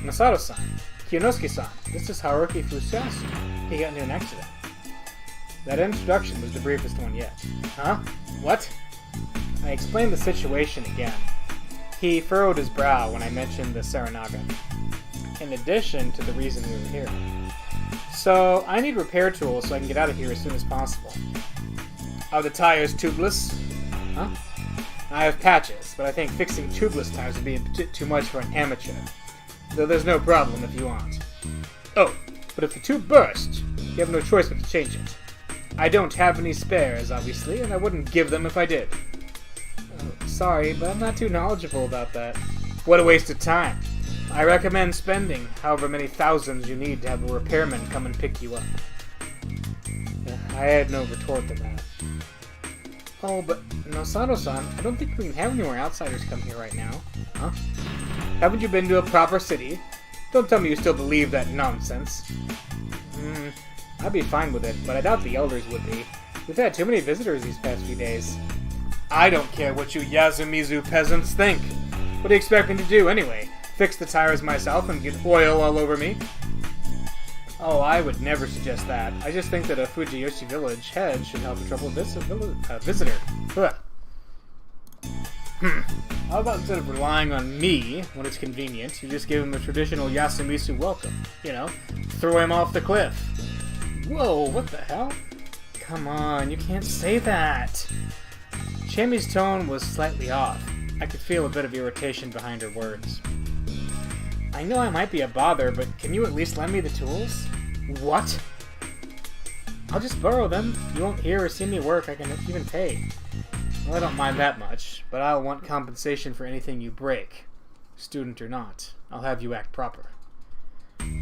Nosato-san. Kiyonosuke-san, this is Haruki Fusasu. He got into an accident. That introduction was the briefest one yet. Huh? What? I explained the situation again. He furrowed his brow when I mentioned the Saranaga, in addition to the reason we were here. So, I need repair tools so I can get out of here as soon as possible. Are the tires tubeless? Huh? I have patches, but I think fixing tubeless tires would be a bit too much for an amateur. Though there's no problem if you aren't. Oh, but if the tube bursts, you have no choice but to change it. I don't have any spares, obviously, and I wouldn't give them if I did. Sorry, but I'm not too knowledgeable about that. What a waste of time. I recommend spending however many thousands you need to have a repairman come and pick you up. I had no retort to that. Oh, but Nosato-san, I don't think we can have any more outsiders come here right now. Huh? Haven't you been to a proper city? Don't tell me you still believe that nonsense. I'd be fine with it, but I doubt the elders would be. We've had too many visitors these past few days. I don't care what you Yasumizu peasants think. What do you expect me to do, anyway? Fix the tires myself and get oil all over me? Oh, I would never suggest that. I just think that a Fujiyoshi village head should help a troubled visitor. Ugh. How about instead of relying on me when it's convenient, you just give him a traditional Yasumizu welcome? You know, throw him off the cliff. Whoa, what the hell? Come on, you can't say that. Chiemi's tone was slightly off. I could feel a bit of irritation behind her words. I know I might be a bother, but can you at least lend me the tools? What? I'll just borrow them. You won't hear or see me work. I can even pay. Well, I don't mind that much, but I'll want compensation for anything you break. Student or not, I'll have you act proper.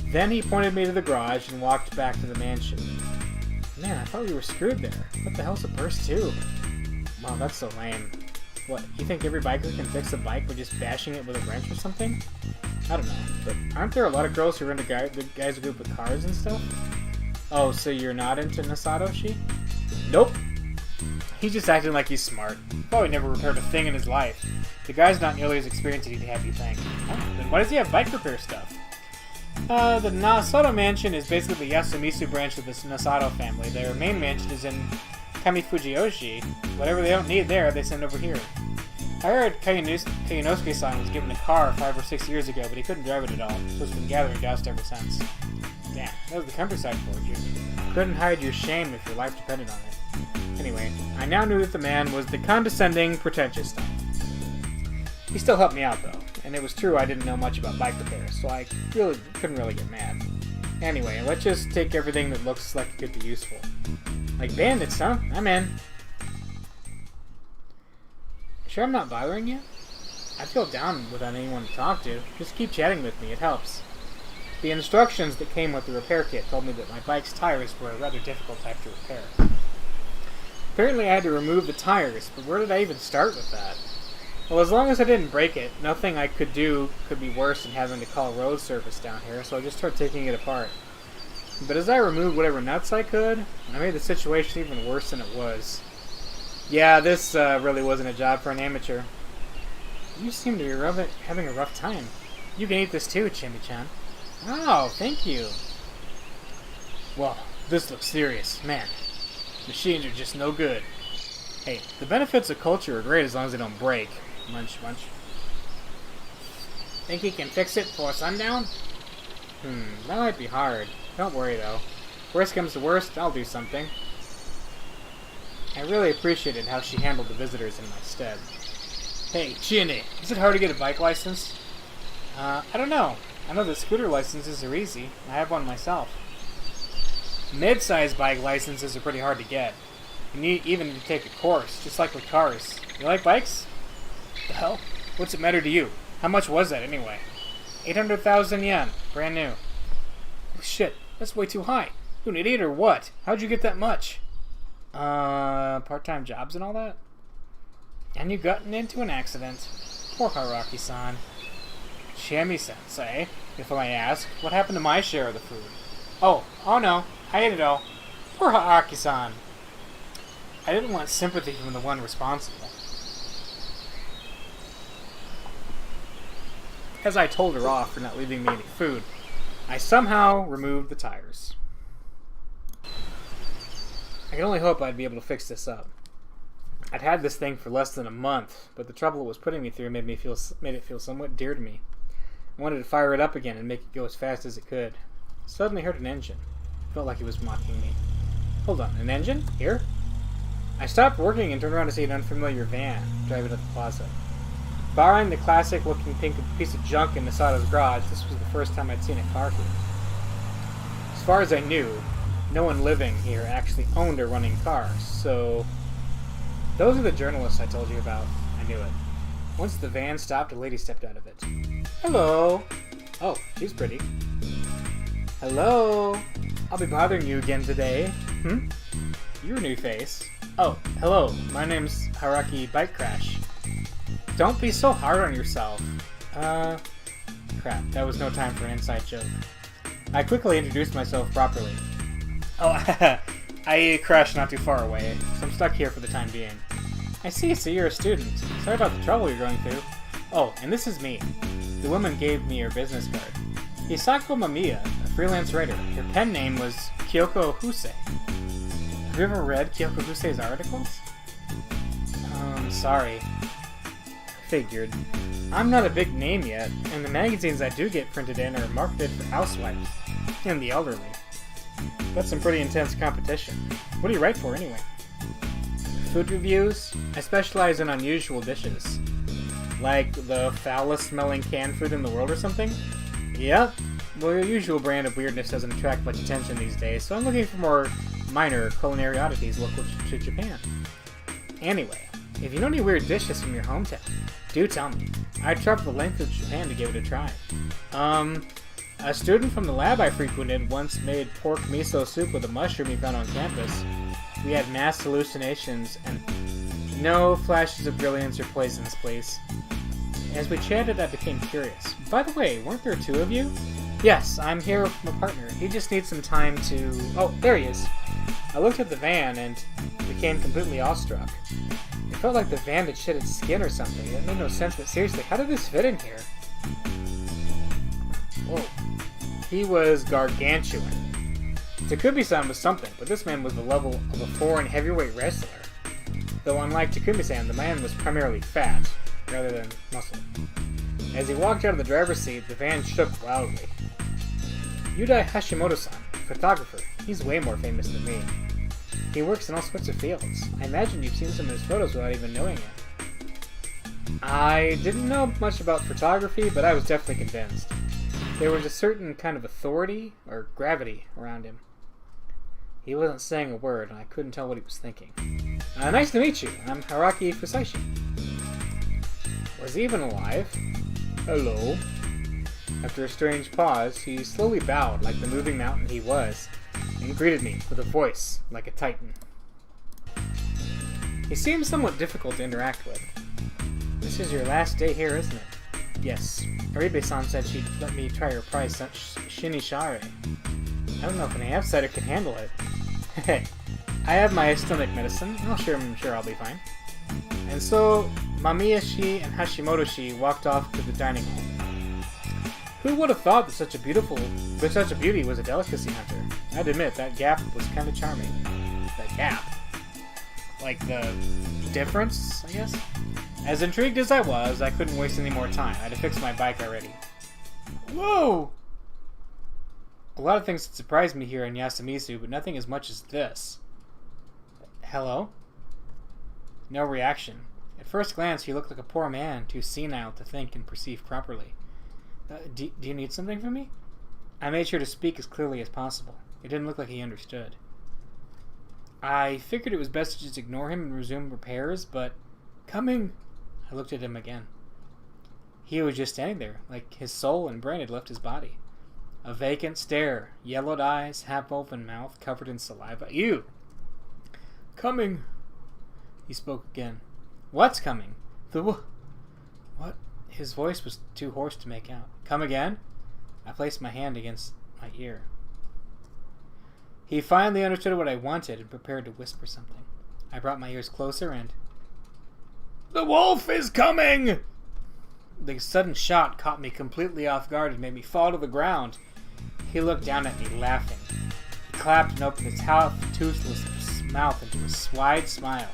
Then he pointed me to the garage and walked back to the mansion. Man, I thought we were screwed there. What the hell's a burst tube? Wow, that's so lame. What, you think every biker can fix a bike by just bashing it with a wrench or something? I don't know, but aren't there a lot of girls who are into the guys group with cars and stuff? Oh, so you're not into Nosatoshi? Nope. He's just acting like he's smart. Probably never repaired a thing in his life. The guy's not nearly as experienced as he'd have you think. Huh? Then why does he have bike repair stuff? The Nasato Mansion is basically the Yasumisu branch of the Nasato family. Their main mansion is in Kamifujioshi. Whatever they don't need there, they send over here. I heard Kayunosuke-san was given a car 5 or 6 years ago, but he couldn't drive it at all, so it's been gathering dust ever since. Damn, that was the countryside for you. Couldn't hide your shame if your life depended on it. Anyway, I now knew that the man was the condescending, pretentious type. He still helped me out, though, and it was true I didn't know much about bike repairs, so I couldn't really get mad. Anyway, let's just take everything that looks like it could be useful. Like bandits, huh? I'm in. Sure I'm not bothering you? I feel down without anyone to talk to. Just keep chatting with me, it helps. The instructions that came with the repair kit told me that my bike's tires were a rather difficult type to repair. Apparently I had to remove the tires, but where did I even start with that? Well, as long as I didn't break it, nothing I could do could be worse than having to call road service down here, so I just started taking it apart. But as I removed whatever nuts I could, I made the situation even worse than it was. Yeah, this really wasn't a job for an amateur. You seem to be having a rough time. You can eat this too, Chimmy-chan. Oh, thank you. Well, this looks serious. Man, machines are just no good. Hey, the benefits of culture are great as long as they don't break. Munch, munch. Think he can fix it before sundown? That might be hard. Don't worry, though. Worst comes to worst, I'll do something. I really appreciated how she handled the visitors in my stead. Hey, Chiene, is it hard to get a bike license? I don't know. I know that scooter licenses are easy. I have one myself. Mid-sized bike licenses are pretty hard to get. You need even to take a course, just like with cars. You like bikes? The hell? What's it matter to you? How much was that, anyway? 800,000 yen. Brand new. Oh, shit. That's way too high. You an idiot or what? How'd you get that much? Part-time jobs and all that? And you gotten into an accident. Poor Haraki-san. Chami-sensei, if I may ask, what happened to my share of the food? Oh no. I ate it all. Poor Haraki-san. I didn't want sympathy from the one responsible. As I told her off for not leaving me any food, I somehow removed the tires. I can only hope I'd be able to fix this up. I'd had this thing for less than a month, but the trouble it was putting me through made it feel somewhat dear to me. I wanted to fire it up again and make it go as fast as it could. Suddenly heard an engine. Felt like he was mocking me. Hold on, an engine? Here? I stopped working and turned around to see an unfamiliar van driving up the plaza. Barring the classic-looking pink piece of junk in Misato's garage, this was the first time I'd seen a car here. As far as I knew, no one living here actually owned a running car, so... Those are the journalists I told you about. I knew it. Once the van stopped, a lady stepped out of it. Hello! Oh, she's pretty. Hello! I'll be bothering you again today. You're a new face. Oh, hello. My name's Haraki Bike Crash. Don't be so hard on yourself. Crap. That was no time for an inside joke. I quickly introduced myself properly. Oh, I crashed not too far away, so I'm stuck here for the time being. I see, so you're a student. Sorry about the trouble you're going through. Oh, and this is me. The woman gave me her business card. Hisako Mamiya, a freelance writer. Her pen name was Kyoko Husei. Have you ever read Kyoko Husei's articles? Sorry. Figured. I'm not a big name yet, and the magazines I do get printed in are marketed for housewives and the elderly. That's some pretty intense competition. What do you write for, anyway? Food reviews? I specialize in unusual dishes. Like the foulest-smelling canned food in the world or something? Yep. Well, your usual brand of weirdness doesn't attract much attention these days, so I'm looking for more minor culinary oddities local to Japan. Anyway, if you know any weird dishes from your hometown, do tell me. I'd travel the length of Japan to give it a try. A student from the lab I frequented once made pork miso soup with a mushroom he found on campus. We had mass hallucinations and no flashes of brilliance or poisons, please. As we chatted, I became curious. By the way, weren't there two of you? Yes, I'm here with my partner. He just needs some time to... Oh, there he is. I looked at the van and became completely awestruck. It felt like the van had shed its skin or something. It made no sense, but seriously, how did this fit in here? Whoa. He was gargantuan. Takumi-san was something, but this man was the level of a foreign heavyweight wrestler. Though unlike Takumi-san, the man was primarily fat, rather than muscle. As he walked out of the driver's seat, the van shook wildly. Yudai Hashimoto-san, photographer. He's way more famous than me. He works in all sorts of fields. I imagine you've seen some of his photos without even knowing it. I didn't know much about photography, but I was definitely convinced. There was a certain kind of authority, or gravity, around him. He wasn't saying a word, and I couldn't tell what he was thinking. Nice to meet you. I'm Haraki Fusashi. Was he even alive? Hello. After a strange pause, he slowly bowed like the moving mountain he was, and greeted me with a voice like a titan. He seemed somewhat difficult to interact with. This is your last day here, isn't it? Yes. Aribe-san said she'd let me try her price on Shinishare. I don't know if an outsider can handle it. Hey, I have my stomach medicine. I'm sure I'll be fine. And so, Mamiya-shi and Hashimoto-shi walked off to the dining hall. Who would have thought that such a beauty was a delicacy hunter? I'd admit, that gap was kind of charming. That gap? Like the difference, I guess? As intrigued as I was, I couldn't waste any more time. I had to fix my bike already. Whoa! A lot of things had surprised me here in Yasumizu, but nothing as much as this. Hello? No reaction. At first glance, he looked like a poor man, too senile to think and perceive properly. Do you need something from me? I made sure to speak as clearly as possible. It didn't look like he understood. I figured it was best to just ignore him and resume repairs, but... Coming! I looked at him again. He was just standing there, like his soul and brain had left his body. A vacant stare, yellowed eyes, half-open mouth covered in saliva. Ew! Coming! He spoke again. What's coming? What? His voice was too hoarse to make out. Come again? I placed my hand against my ear. He finally understood what I wanted and prepared to whisper something. I brought my ears closer and... The wolf is coming! The sudden shot caught me completely off guard and made me fall to the ground. He looked down at me, laughing. He clapped and opened his toothless mouth into a wide smile.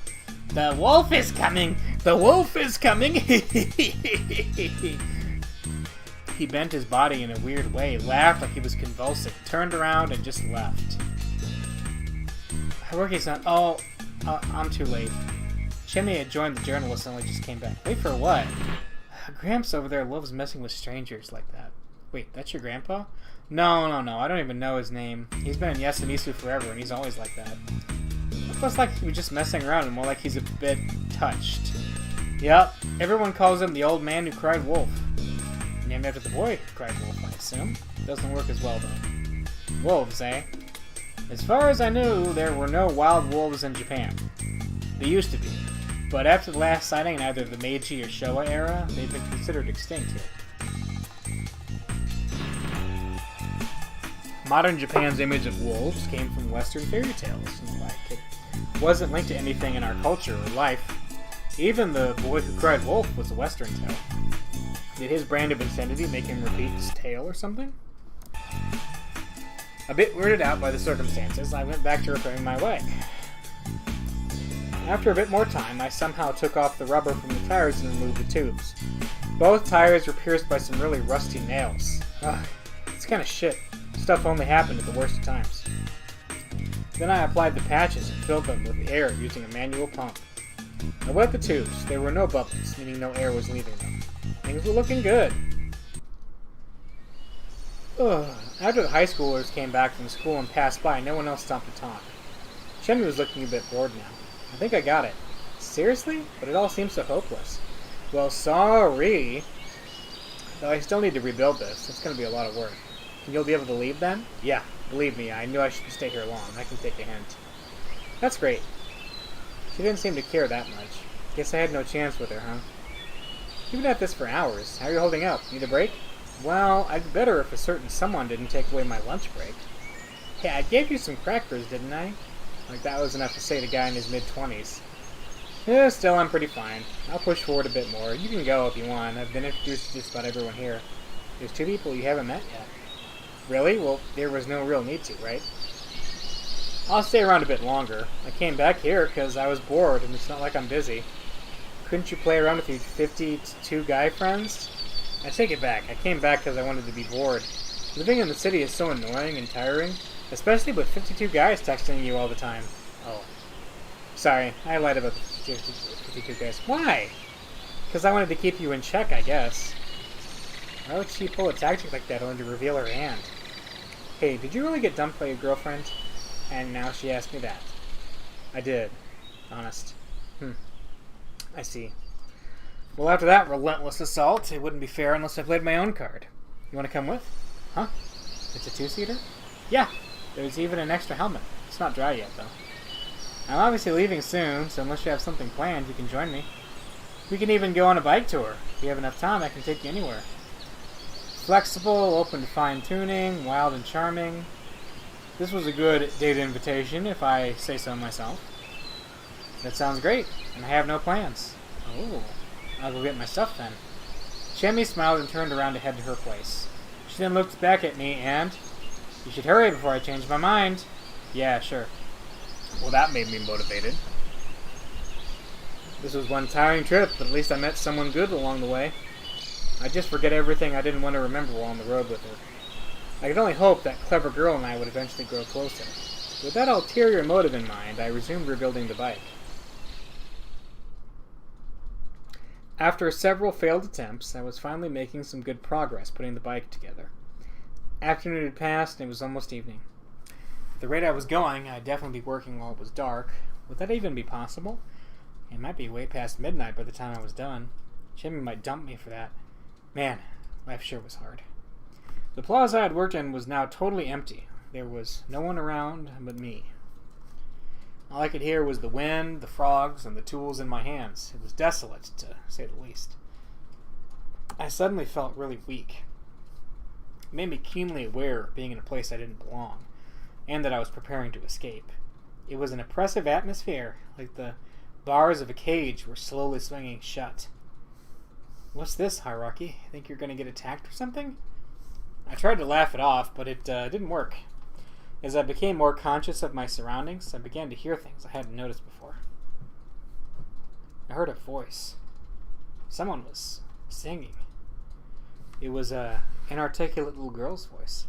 The wolf is coming! The wolf is coming! He bent his body in a weird way, laughed like he was convulsing, turned around, and just left. Haruki-san, I'm too late. Chimney had joined the journalist and only just came back. Wait for what? Gramps over there loves messing with strangers like that. Wait, that's your grandpa? No, I don't even know his name. He's been in Yasumizu forever, and he's always like that. It looks like he was just messing around, and more like he's a bit touched. Yep, everyone calls him the old man who cried wolf. Named after the boy who cried wolf, I assume. Doesn't work as well, though. Wolves, eh? As far as I knew, there were no wild wolves in Japan. They used to be. But after the last sighting in either the Meiji or Showa era, they've been considered extinct here. Modern Japan's image of wolves came from Western fairy tales and the like. It wasn't linked to anything in our culture or life. Even the boy who cried wolf was a Western tale. Did his brand of insanity make him repeat his tale or something? A bit weirded out by the circumstances, I went back to repairing my leg. After a bit more time, I somehow took off the rubber from the tires and removed the tubes. Both tires were pierced by some really rusty nails. Ugh, it's kind of shit. Stuff only happened at the worst of times. Then I applied the patches and filled them with air using a manual pump. I wet the tubes. There were no bubbles, meaning no air was leaving them. Things were looking good. Ugh. After the high schoolers came back from school and passed by, no one else stopped to talk. Chemi was looking a bit bored now. I think I got it. Seriously? But it all seems so hopeless. Well, sorry. Though I still need to rebuild this. It's going to be a lot of work. You'll be able to leave then? Yeah, believe me, I knew I shouldn't stay here long. I can take a hint. That's great. She didn't seem to care that much. Guess I had no chance with her, huh? You've been at this for hours. How are you holding up? Need a break? Well, I'd be better if a certain someone didn't take away my lunch break. Hey, I gave you some crackers, didn't I? Like that was enough to sate a guy in his mid-20s. Yeah, still, I'm pretty fine. I'll push forward a bit more. You can go if you want. I've been introduced to just about everyone here. There's 2 people you haven't met yet. Really? Well, there was no real need to, right? I'll stay around a bit longer. I came back here because I was bored, and it's not like I'm busy. Couldn't you play around with your 52 guy friends? I take it back. I came back because I wanted to be bored. Living in the city is so annoying and tiring, especially with 52 guys texting you all the time. Oh. Sorry, I lied about the 52 guys. Why? Because I wanted to keep you in check, I guess. Why would she pull a tactic like that only to reveal her hand? Hey, did you really get dumped by your girlfriend? And now she asked me that. I did. Honest. I see. Well, after that relentless assault, it wouldn't be fair unless I played my own card. You want to come with? Huh? It's a two-seater? Yeah. There's even an extra helmet. It's not dry yet, though. I'm obviously leaving soon, so unless you have something planned, you can join me. We can even go on a bike tour. If you have enough time, I can take you anywhere. Flexible, open to fine-tuning, wild and charming. This was a good date invitation, if I say so myself. That sounds great, and I have no plans. Oh, I'll go get my stuff then. Chemi smiled and turned around to head to her place. She then looked back at me and... You should hurry before I change my mind. Yeah, sure. Well, that made me motivated. This was one tiring trip, but at least I met someone good along the way. I just forget everything I didn't want to remember while on the road with her. I could only hope that clever girl and I would eventually grow closer. With that ulterior motive in mind, I resumed rebuilding the bike. After several failed attempts, I was finally making some good progress putting the bike together. Afternoon had passed and it was almost evening. At the rate I was going, I'd definitely be working while it was dark. Would that even be possible? It might be way past midnight by the time I was done. Jimmy might dump me for that. Man, life sure was hard. The plaza I had worked in was now totally empty. There was no one around but me. All I could hear was the wind, the frogs, and the tools in my hands. It was desolate, to say the least. I suddenly felt really weak. It made me keenly aware of being in a place I didn't belong, and that I was preparing to escape. It was an oppressive atmosphere, like the bars of a cage were slowly swinging shut. What's this, Hierarchy? Think you're going to get attacked or something? I tried to laugh it off, but it didn't work. As I became more conscious of my surroundings, I began to hear things I hadn't noticed before. I heard a voice. Someone was singing. It was an inarticulate little girl's voice.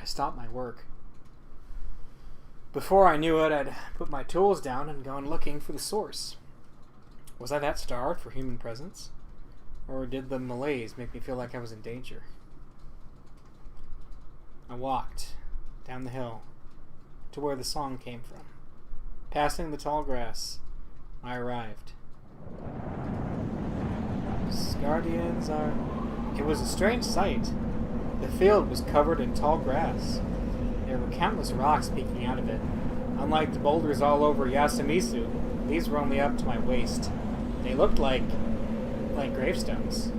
I stopped my work. Before I knew it, I'd put my tools down and gone looking for the source. Was I that starved for human presence? Or did the malaise make me feel like I was in danger? I walked down the hill to where the song came from. Passing the tall grass, I arrived. Guardians are... It was a strange sight. The field was covered in tall grass. There were countless rocks peeking out of it. Unlike the boulders all over Yasumizu, these were only up to my waist. They looked like gravestones.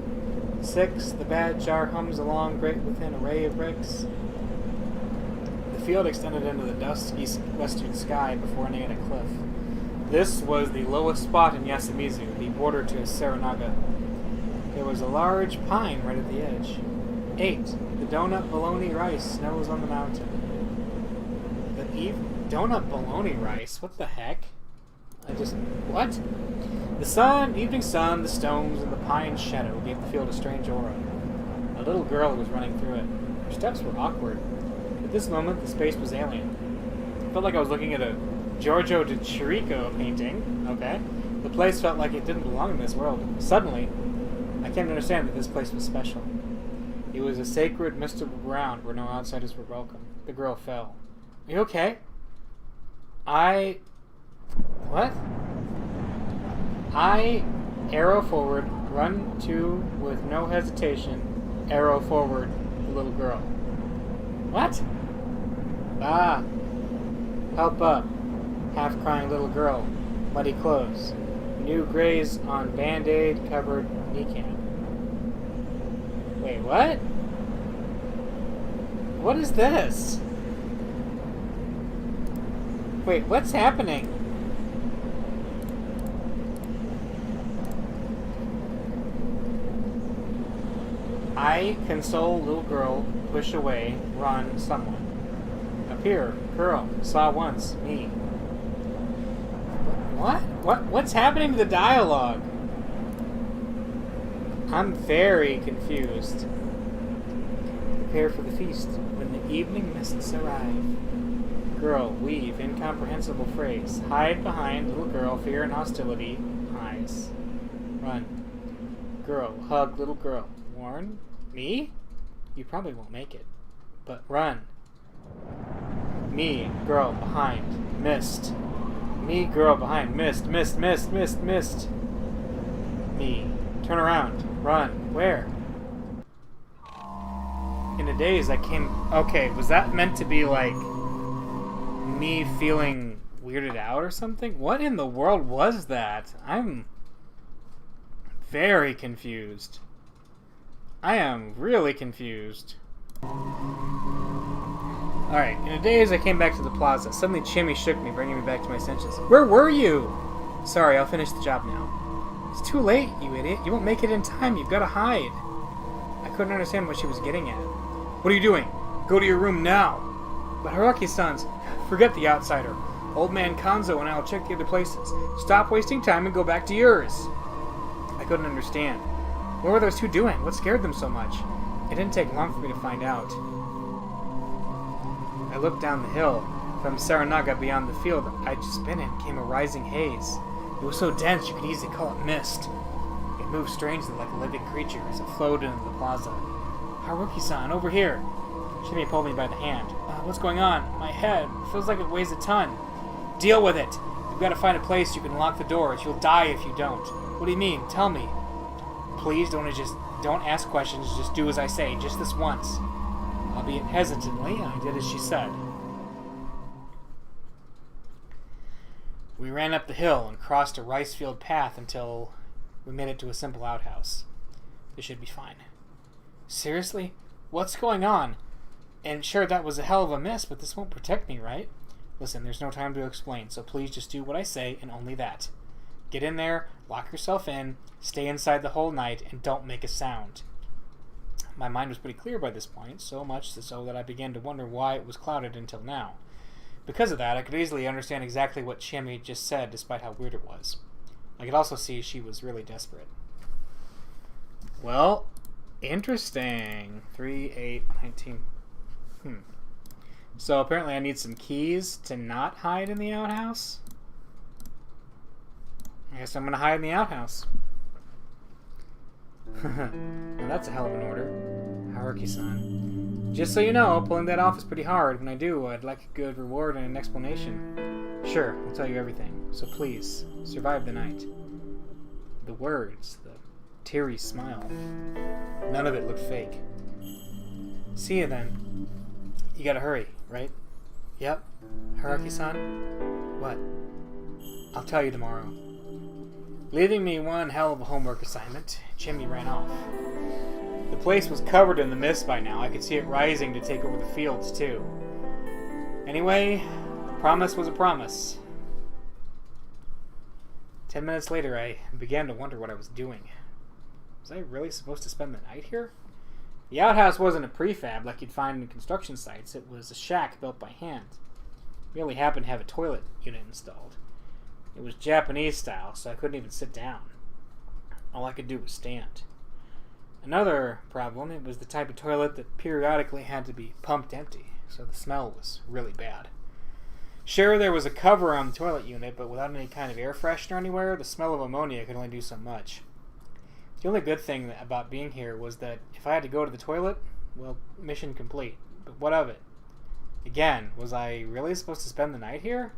6, the bad jar hums along great within an array of bricks. The field extended into the dusky western sky before ending at a cliff. This was the lowest spot in Yasumizu, the border to Serenaga. There was a large pine right at the edge. 8, the donut bologna rice snows on the mountain. Donut bologna rice? What the heck? What? The sun, evening sun, the stones, and the pine's shadow gave the field a strange aura. A little girl was running through it. Her steps were awkward. At this moment, the space was alien. I felt like I was looking at a Giorgio de Chirico painting. Okay. The place felt like it didn't belong in this world. Suddenly, I came to understand that this place was special. It was a sacred, mystical ground where no outsiders were welcome. The girl fell. Are you okay? What? Arrow forward, run to, with no hesitation, arrow forward, the little girl. What? Ah. Help up. Half-crying little girl. Muddy clothes. New graze on Band-Aid covered kneecap. Wait, what? What is this? Wait, what's happening? I console little girl, push away, run, someone. Appear, girl, saw once, me. What? What's happening to the dialogue? I'm very confused. Prepare for the feast when the evening mists arrive. Girl, weave, incomprehensible phrase. Hide behind little girl, fear and hostility, eyes. Run. Girl, hug little girl. Warn? Me? You probably won't make it. But run. Me, girl, behind. Mist. Me, girl, behind. Mist, mist, mist, mist, mist. Me. Turn around. Run. Where? In a daze, I came... Okay, was that meant to be, like, me feeling weirded out or something? What in the world was that? I'm very confused. I am really confused. Alright, in a daze, I came back to the plaza. Suddenly, Chimmy shook me, bringing me back to my senses. Where were you? Sorry, I'll finish the job now. It's too late, you idiot. You won't make it in time. You've got to hide. I couldn't understand what she was getting at. What are you doing? Go to your room now. But Haruki-san's... Forget the outsider. Old man Kanzo and I will check the other places. Stop wasting time and go back to yours. I couldn't understand. What were those two doing? What scared them so much? It didn't take long for me to find out. I looked down the hill. From Saranaga beyond the field I'd just been in came a rising haze. It was so dense you could easily call it mist. It moved strangely like a living creature as it flowed into the plaza. Haruki-san, over here. Shimmy pulled me by the hand. What's going on? My head. Feels like it weighs a ton. Deal with it. You've got to find a place you can lock the doors. You'll die if you don't. What do you mean? Tell me. Please don't ask questions. Just do as I say. Just this once. Albeit hesitantly, I did as she said. We ran up the hill and crossed a rice field path until we made it to a simple outhouse. This should be fine. Seriously? What's going on? And sure, that was a hell of a miss, but this won't protect me, right? Listen, there's no time to explain, so please just do what I say and only that. Get in there, lock yourself in, stay inside the whole night, and don't make a sound. My mind was pretty clear by this point, so much so that I began to wonder why it was clouded until now. Because of that, I could easily understand exactly what Chimmy just said, despite how weird it was. I could also see she was really desperate. Well, interesting. 3, 8, 19. So apparently I need some keys to not hide in the outhouse. I guess I'm going to hide in the outhouse. Well, that's a hell of an order. Haruki-san. Just so you know, pulling that off is pretty hard. When I do, I'd like a good reward and an explanation. Sure, I'll tell you everything. So please, survive the night. The words, the teary smile. None of it looked fake. See you then. You gotta hurry, right? Yep. Haruki-san? What? I'll tell you tomorrow. Leaving me one hell of a homework assignment, Chimmy ran off. The place was covered in the mist by now. I could see it rising to take over the fields, too. Anyway, a promise was a promise. 10 minutes later, I began to wonder what I was doing. Was I really supposed to spend the night here? The outhouse wasn't a prefab like you'd find in construction sites. It was a shack built by hand. It merely happened to have a toilet unit installed. It was Japanese style, so I couldn't even sit down. All I could do was stand. Another problem, it was the type of toilet that periodically had to be pumped empty, so the smell was really bad. Sure, there was a cover on the toilet unit, but without any kind of air freshener anywhere, the smell of ammonia could only do so much. The only good thing about being here was that if I had to go to the toilet, well, mission complete. But what of it? Again, was I really supposed to spend the night here?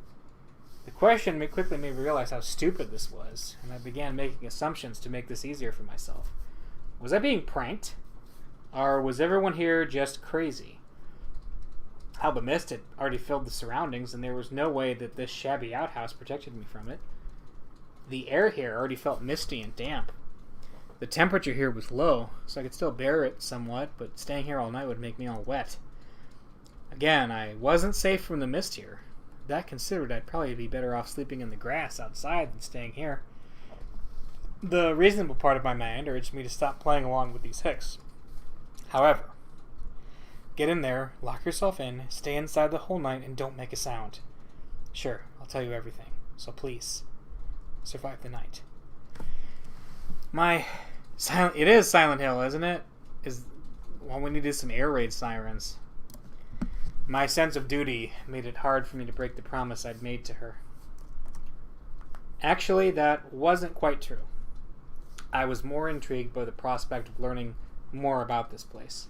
The question quickly made me realize how stupid this was, and I began making assumptions to make this easier for myself. Was I being pranked? Or was everyone here just crazy? How the mist had already filled the surroundings, and there was no way that this shabby outhouse protected me from it. The air here already felt misty and damp. The temperature here was low, so I could still bear it somewhat, but staying here all night would make me all wet. Again, I wasn't safe from the mist here. That considered, I'd probably be better off sleeping in the grass outside than staying here. The reasonable part of my mind urged me to stop playing along with these hicks. However, get in there, lock yourself in, stay inside the whole night, and don't make a sound. Sure, I'll tell you everything. So please, survive the night. It is Silent Hill, isn't it? Well, we needed some air raid sirens. My sense of duty made it hard for me to break the promise I'd made to her. Actually, that wasn't quite true. I was more intrigued by the prospect of learning more about this place.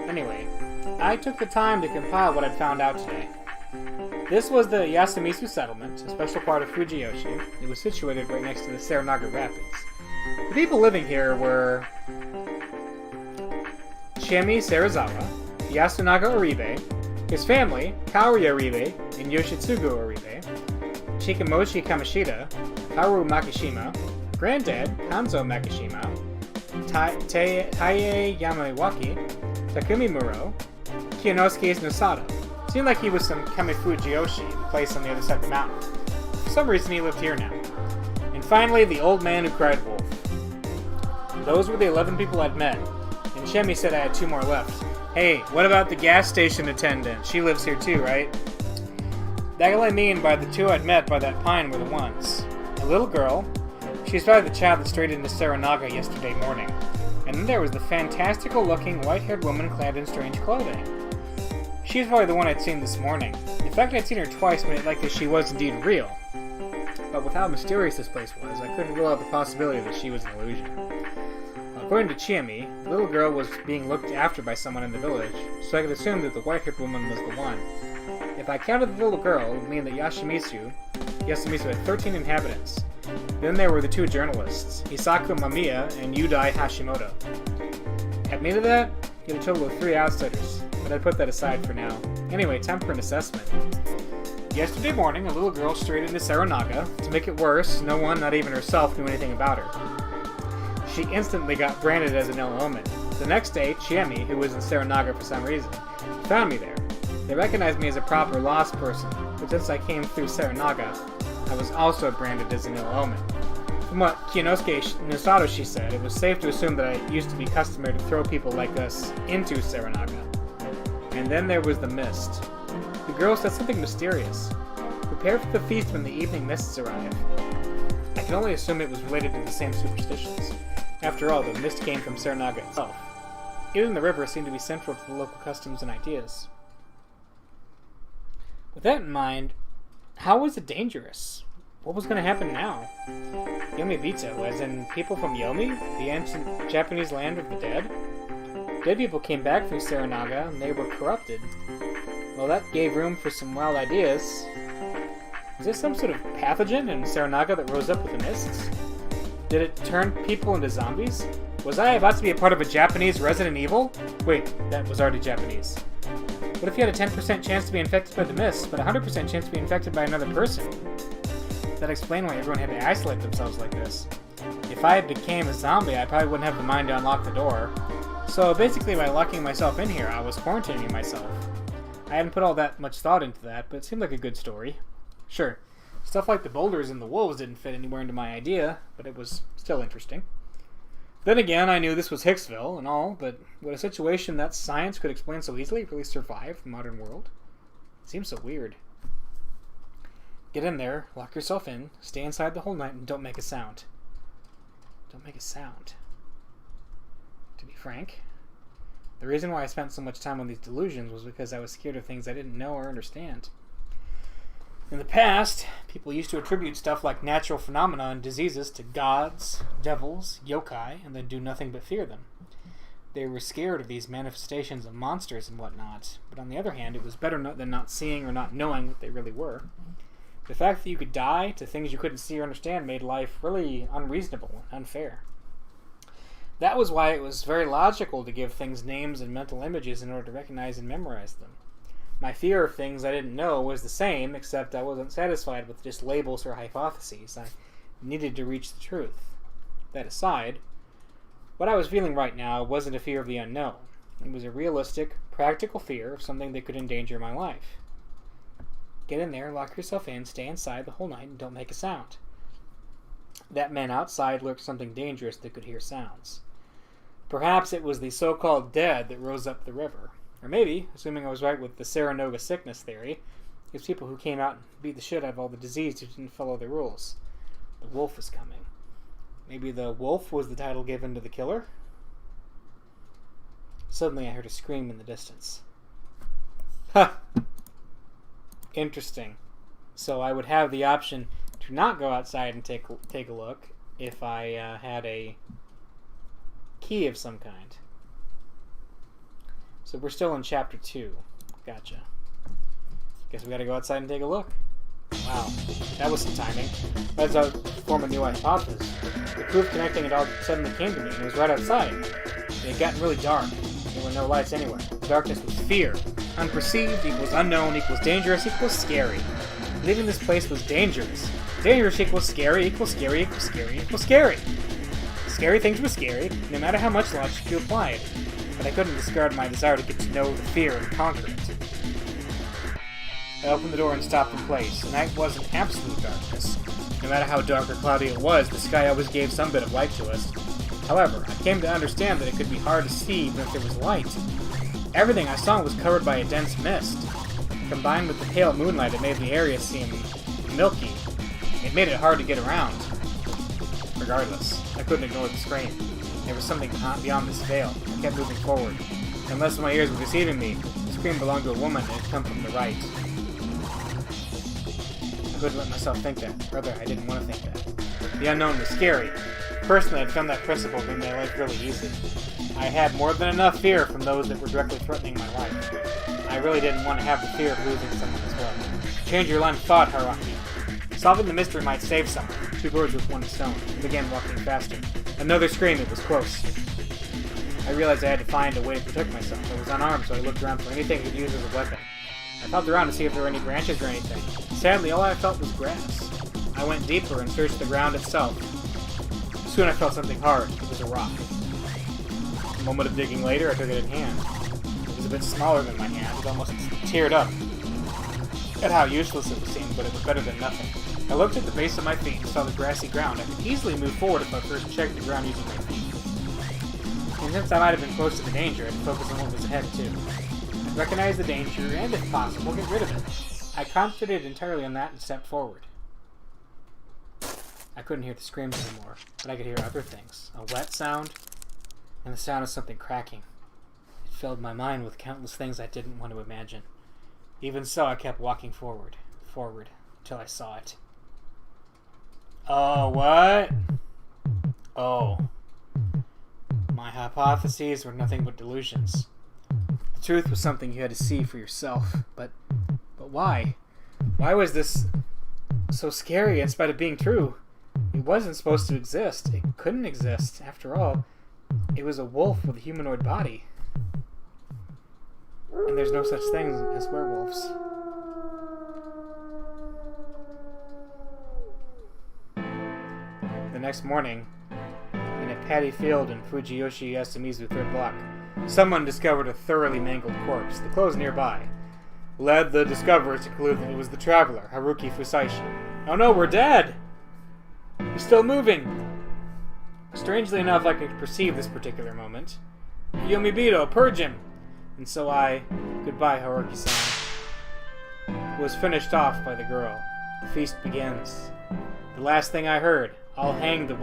Anyway, I took the time to compile what I'd found out today. This was the Yasumizu settlement, a special part of Fujiyoshi. It was situated right next to the Seronaga Rapids. The people living here were Chiemi Serizawa, Yasunaga Oribe, his family, Kaori Oribe and Yoshitsugu Oribe, Chikamochi Kamishita, Haru Makishima, Granddad, Hanzo Makishima, Taie Yamawaki, Takumi Muro, Kiyonosuke's Nosato. Seemed like he was some Kamifujiyoshi, placed on the other side of the mountain. For some reason he lived here now. And finally, the old man who cried wolf. Those were the 11 people I'd met, and Chiemi said I had 2 more left. Hey, what about the gas station attendant? She lives here too, right? That's what I mean by the 2 I'd met by that pine were the ones. A little girl. She's probably the child that strayed into Seronaga yesterday morning. And then there was the fantastical-looking, white-haired woman clad in strange clothing. She's probably the one I'd seen this morning. In fact, I'd seen her twice, made it likely she was indeed real. But with how mysterious this place was, I couldn't rule out the possibility that she was an illusion. According to Chiemi, the little girl was being looked after by someone in the village, so I could assume that the white-haired woman was the one. If I counted the little girl, it would mean that Yasumizu had 13 inhabitants. Then there were the 2 journalists, Hisaku Mamiya and Yudai Hashimoto. Add me to that, get a total of 3 outsiders, but I'd put that aside for now. Anyway, time for an assessment. Yesterday morning, a little girl strayed into Seronaga. To make it worse, no one, not even herself, knew anything about her. She instantly got branded as an ill omen. The next day, Chiemi, who was in Seronaga for some reason, found me there. They recognized me as a proper lost person, but since I came through Seronaga, I was also branded as an ill omen. From what Kiyonosuke Nosato said, it was safe to assume that it used to be customary to throw people like us into Seronaga. And then there was the mist. The girl said something mysterious. Prepare for the feast when the evening mists arrive. I can only assume it was related to the same superstitions. After all, the mist came from Seronaga itself. Even the river seemed to be central to the local customs and ideas. With that in mind, how was it dangerous? What was going to happen now? Yomibito, as in people from Yomi, the ancient Japanese land of the dead? Dead people came back from Seronaga, and they were corrupted. Well, that gave room for some wild ideas. Is this some sort of pathogen in Seronaga that rose up with the mists? Did it turn people into zombies? Was I about to be a part of a Japanese Resident Evil? Wait, that was already Japanese. What if you had a 10% chance to be infected by the mist, but a 100% chance to be infected by another person? That explained why everyone had to isolate themselves like this. If I became a zombie, I probably wouldn't have the mind to unlock the door. So basically, by locking myself in here, I was quarantining myself. I hadn't put all that much thought into that, but it seemed like a good story. Sure, stuff like the boulders and the wolves didn't fit anywhere into my idea, but it was still interesting. Then again, I knew this was Hicksville and all, but would a situation that science could explain so easily really survive the modern world? It seems so weird. Get in there, lock yourself in, stay inside the whole night, and don't make a sound. Don't make a sound. To be frank, the reason why I spent so much time on these delusions was because I was scared of things I didn't know or understand. In the past, people used to attribute stuff like natural phenomena and diseases to gods, devils, yokai, and then do nothing but fear them. They were scared of these manifestations of monsters and whatnot, but on the other hand, it was better than not seeing or not knowing what they really were. The fact that you could die to things you couldn't see or understand made life really unreasonable and unfair. That was why it was very logical to give things names and mental images in order to recognize and memorize them. My fear of things I didn't know was the same, except I wasn't satisfied with just labels or hypotheses. I needed to reach the truth. That aside, what I was feeling right now wasn't a fear of the unknown. It was a realistic, practical fear of something that could endanger my life. Get in there, lock yourself in, stay inside the whole night, and don't make a sound. That meant outside lurked something dangerous that could hear sounds. Perhaps it was the so-called dead that rose up the river. Or maybe, assuming I was right with the Saranoga sickness theory, it was people who came out and beat the shit out of all the diseased who didn't follow the rules. The wolf is coming. Maybe the wolf was the title given to the killer? Suddenly I heard a scream in the distance. Ha! Interesting. So I would have the option to not go outside and take a look if I had a key of some kind. So we're still in chapter 2. Gotcha. Guess we gotta go outside and take a look. Wow, that was some timing. Let's form a new hypothesis. The proof connecting it all suddenly came to me, and it was right outside. It had gotten really dark. There were no lights anywhere. Darkness was fear. Unperceived equals unknown equals dangerous equals scary. Leaving this place was dangerous. Dangerous equals scary equals scary equals scary equals scary. Scary things were scary, no matter how much logic you applied. But I couldn't discard my desire to get to know the fear and conquer it. I opened the door and stopped in place. The night wasn't absolute darkness. No matter how dark or cloudy it was, the sky always gave some bit of light to us. However, I came to understand that it could be hard to see even if there was light. Everything I saw was covered by a dense mist. Combined with the pale moonlight, it made the area seem milky. It made it hard to get around. Regardless, I couldn't ignore the scream. There was something beyond this veil. I kept moving forward. Unless my ears were deceiving me, the scream belonged to a woman and had come from the right. I couldn't let myself think that. Rather, I didn't want to think that. The unknown was scary. Personally, I'd found that principle made my life really easy. I had more than enough fear from those that were directly threatening my life. I really didn't want to have the fear of losing someone as well. Change your line of thought, Haruki. Solving the mystery might save someone. 2 birds with 1 stone. I began walking faster. Another scream. It was close. I realized I had to find a way to protect myself. I was unarmed, so I looked around for anything I could use as a weapon. I felt around to see if there were any branches or anything. Sadly, all I felt was grass. I went deeper and searched the ground itself. Soon I felt something hard. It was a rock. A moment of digging later, I took it in hand. It was a bit smaller than my hand. It almost teared up at how useless it seemed, but it was better than nothing. I looked at the base of my feet and saw the grassy ground. I could easily move forward if I first checked the ground using my feet. And since I might have been close to the danger, I'd focus on what was ahead, too. I'd recognize the danger, and if possible, get rid of it. I concentrated entirely on that and stepped forward. I couldn't hear the screams anymore, but I could hear other things. A wet sound, and the sound of something cracking. It filled my mind with countless things I didn't want to imagine. Even so, I kept walking forward, until I saw it. Oh, what? Oh. My hypotheses were nothing but delusions. The truth was something you had to see for yourself, but why? Why was this so scary in spite of being true? It wasn't supposed to exist. It couldn't exist. After all, it was a wolf with a humanoid body. And there's no such thing as werewolves. The next morning, in a paddy field in Fujiyoshi Yasumizu 3rd block, someone discovered a thoroughly mangled corpse. The clothes nearby led the discoverers to conclude that it was the traveler, Haruki Fusaishi. Oh no, we're dead! He's still moving! Strangely enough, I could perceive this particular moment. Yomibito, purge him! And so I, goodbye Haruki-san, was finished off by the girl. The feast begins. The last thing I heard, I'll hang the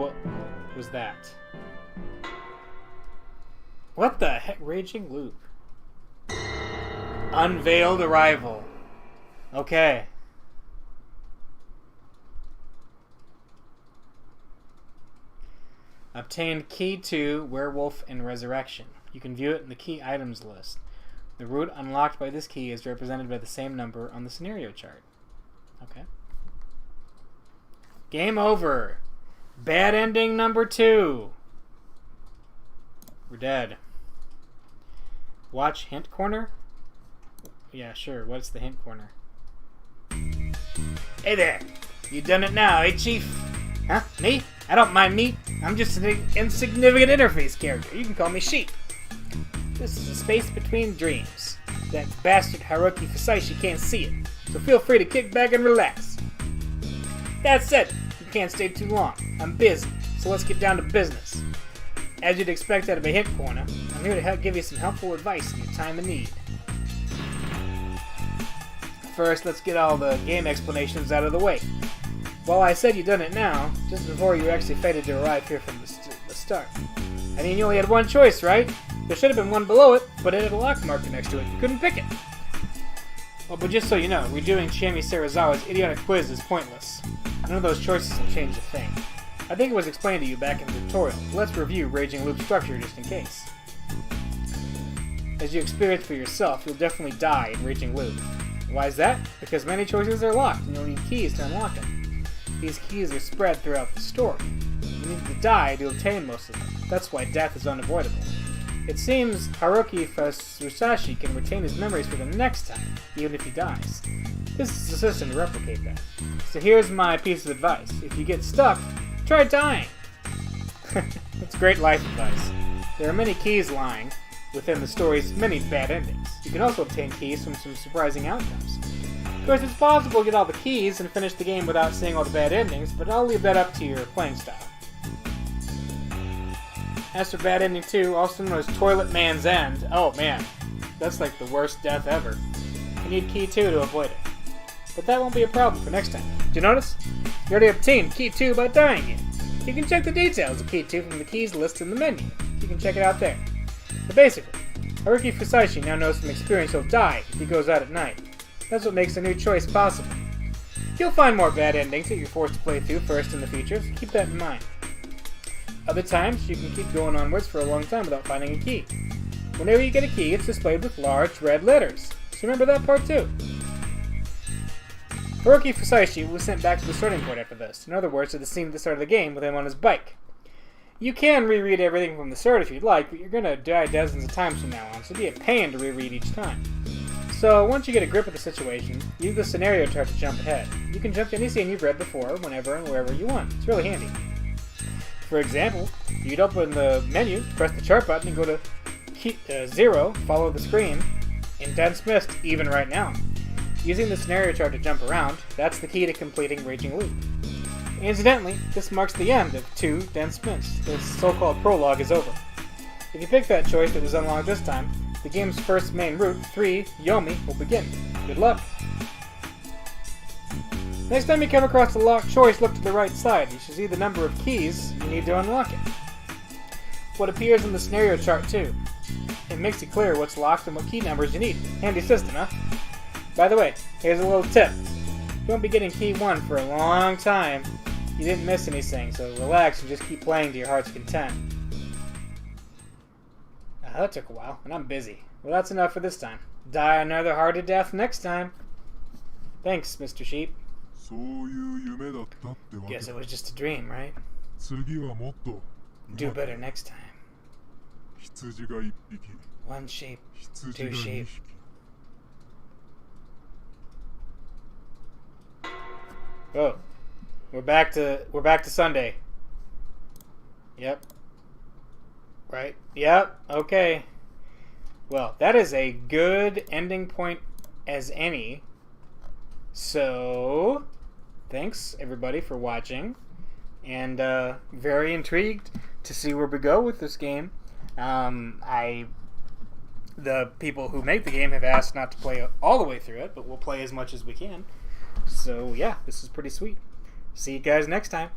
was that. What the heck? Raging loop. Unveiled arrival. Okay. Obtained key to Werewolf and Resurrection. You can view it in the key items list. The route unlocked by this key is represented by the same number on the scenario chart. Okay. Game over. Bad ending number 2. We're dead. Watch hint corner? Yeah, sure. What's the hint corner? Hey there. You done it now, eh, Chief? Huh? Me? I don't mind me. I'm just an insignificant interface character. You can call me Sheep. This is a space between dreams. That bastard Haruki Fusaishi can't see it, so feel free to kick back and relax. That said, you can't stay too long. I'm busy, so let's get down to business. As you'd expect out of a hit corner, I'm here to help give you some helpful advice in your time of need. First, let's get all the game explanations out of the way. Well, I said you'd done it now, just before you were actually fated to arrive here from the start. I mean, you only had one choice, right? There should have been one below it, but it had a lock marker next to it. You couldn't pick it. Well, but just so you know, redoing Chiemi Serizawa's idiotic quiz is pointless. None of those choices will change a thing. I think it was explained to you back in the tutorial, but let's review Raging Loop's structure just in case. As you experience for yourself, you'll definitely die in Raging Loop. Why is that? Because many choices are locked, and you'll need keys to unlock them. These keys are spread throughout the story. You need to die to obtain most of them. That's why death is unavoidable. It seems Haruki Fusashi can retain his memories for the next time, even if he dies. This is a system to replicate that. So here's my piece of advice. If you get stuck, try dying! It's great life advice. There are many keys lying within the story's many bad endings. You can also obtain keys from some surprising outcomes. Of course, it's possible to get all the keys and finish the game without seeing all the bad endings, but I'll leave that up to your playing style. As for Bad Ending 2, also known as Toilet Man's End, oh man, that's like the worst death ever. You need Key 2 to avoid it. But that won't be a problem for next time. Did you notice? You already obtained Key 2 by dying it. You can check the details of Key 2 from the keys list in the menu. You can check it out there. But basically, Haruki Fusashi now knows from experience he'll die if he goes out at night. That's what makes a new choice possible. You'll find more bad endings that you're forced to play through first in the future, so keep that in mind. Other times, you can keep going onwards for a long time without finding a key. Whenever you get a key, it's displayed with large red letters. So remember that part too. Haruki Fusashi was sent back to the starting point after this. In other words, to the scene at the start of the game with him on his bike. You can reread everything from the start if you'd like, but you're going to die dozens of times from now on, so it'd be a pain to reread each time. So once you get a grip of the situation, use the scenario chart to jump ahead. You can jump to any scene you've read before, whenever and wherever you want. It's really handy. For example, you'd open the menu, press the chart button, and go to key, 0, follow the screen, in Dense Mist, even right now. Using the scenario chart to jump around, that's the key to completing Raging Loop. Incidentally, this marks the end of 2 Dense Mist. This so-called prologue is over. If you pick that choice that was unlocked this time, the game's first main route, 3, Yomi, will begin. Good luck! Next time you come across a locked choice, look to the right side. You should see the number of keys you need to unlock it. What appears in the scenario chart too. It makes it clear what's locked and what key numbers you need. Handy system, huh? By the way, here's a little tip. You won't be getting key 1 for a long time. You didn't miss anything, so relax and just keep playing to your heart's content. That took a while, and I'm busy. Well, that's enough for this time. Die another hearted death next time. Thanks, Mr. Sheep. Guess it was just a dream, right? Do better next time. 1 sheep, 2 sheep. Oh, we're back to Sunday. Yep. Right. Yep. Okay. Well, that is a good ending point as any. So, thanks everybody for watching, and very intrigued to see where we go with this game. The people who make the game have asked not to play all the way through it, but we'll play as much as we can. So yeah, this is pretty sweet. See you guys next time.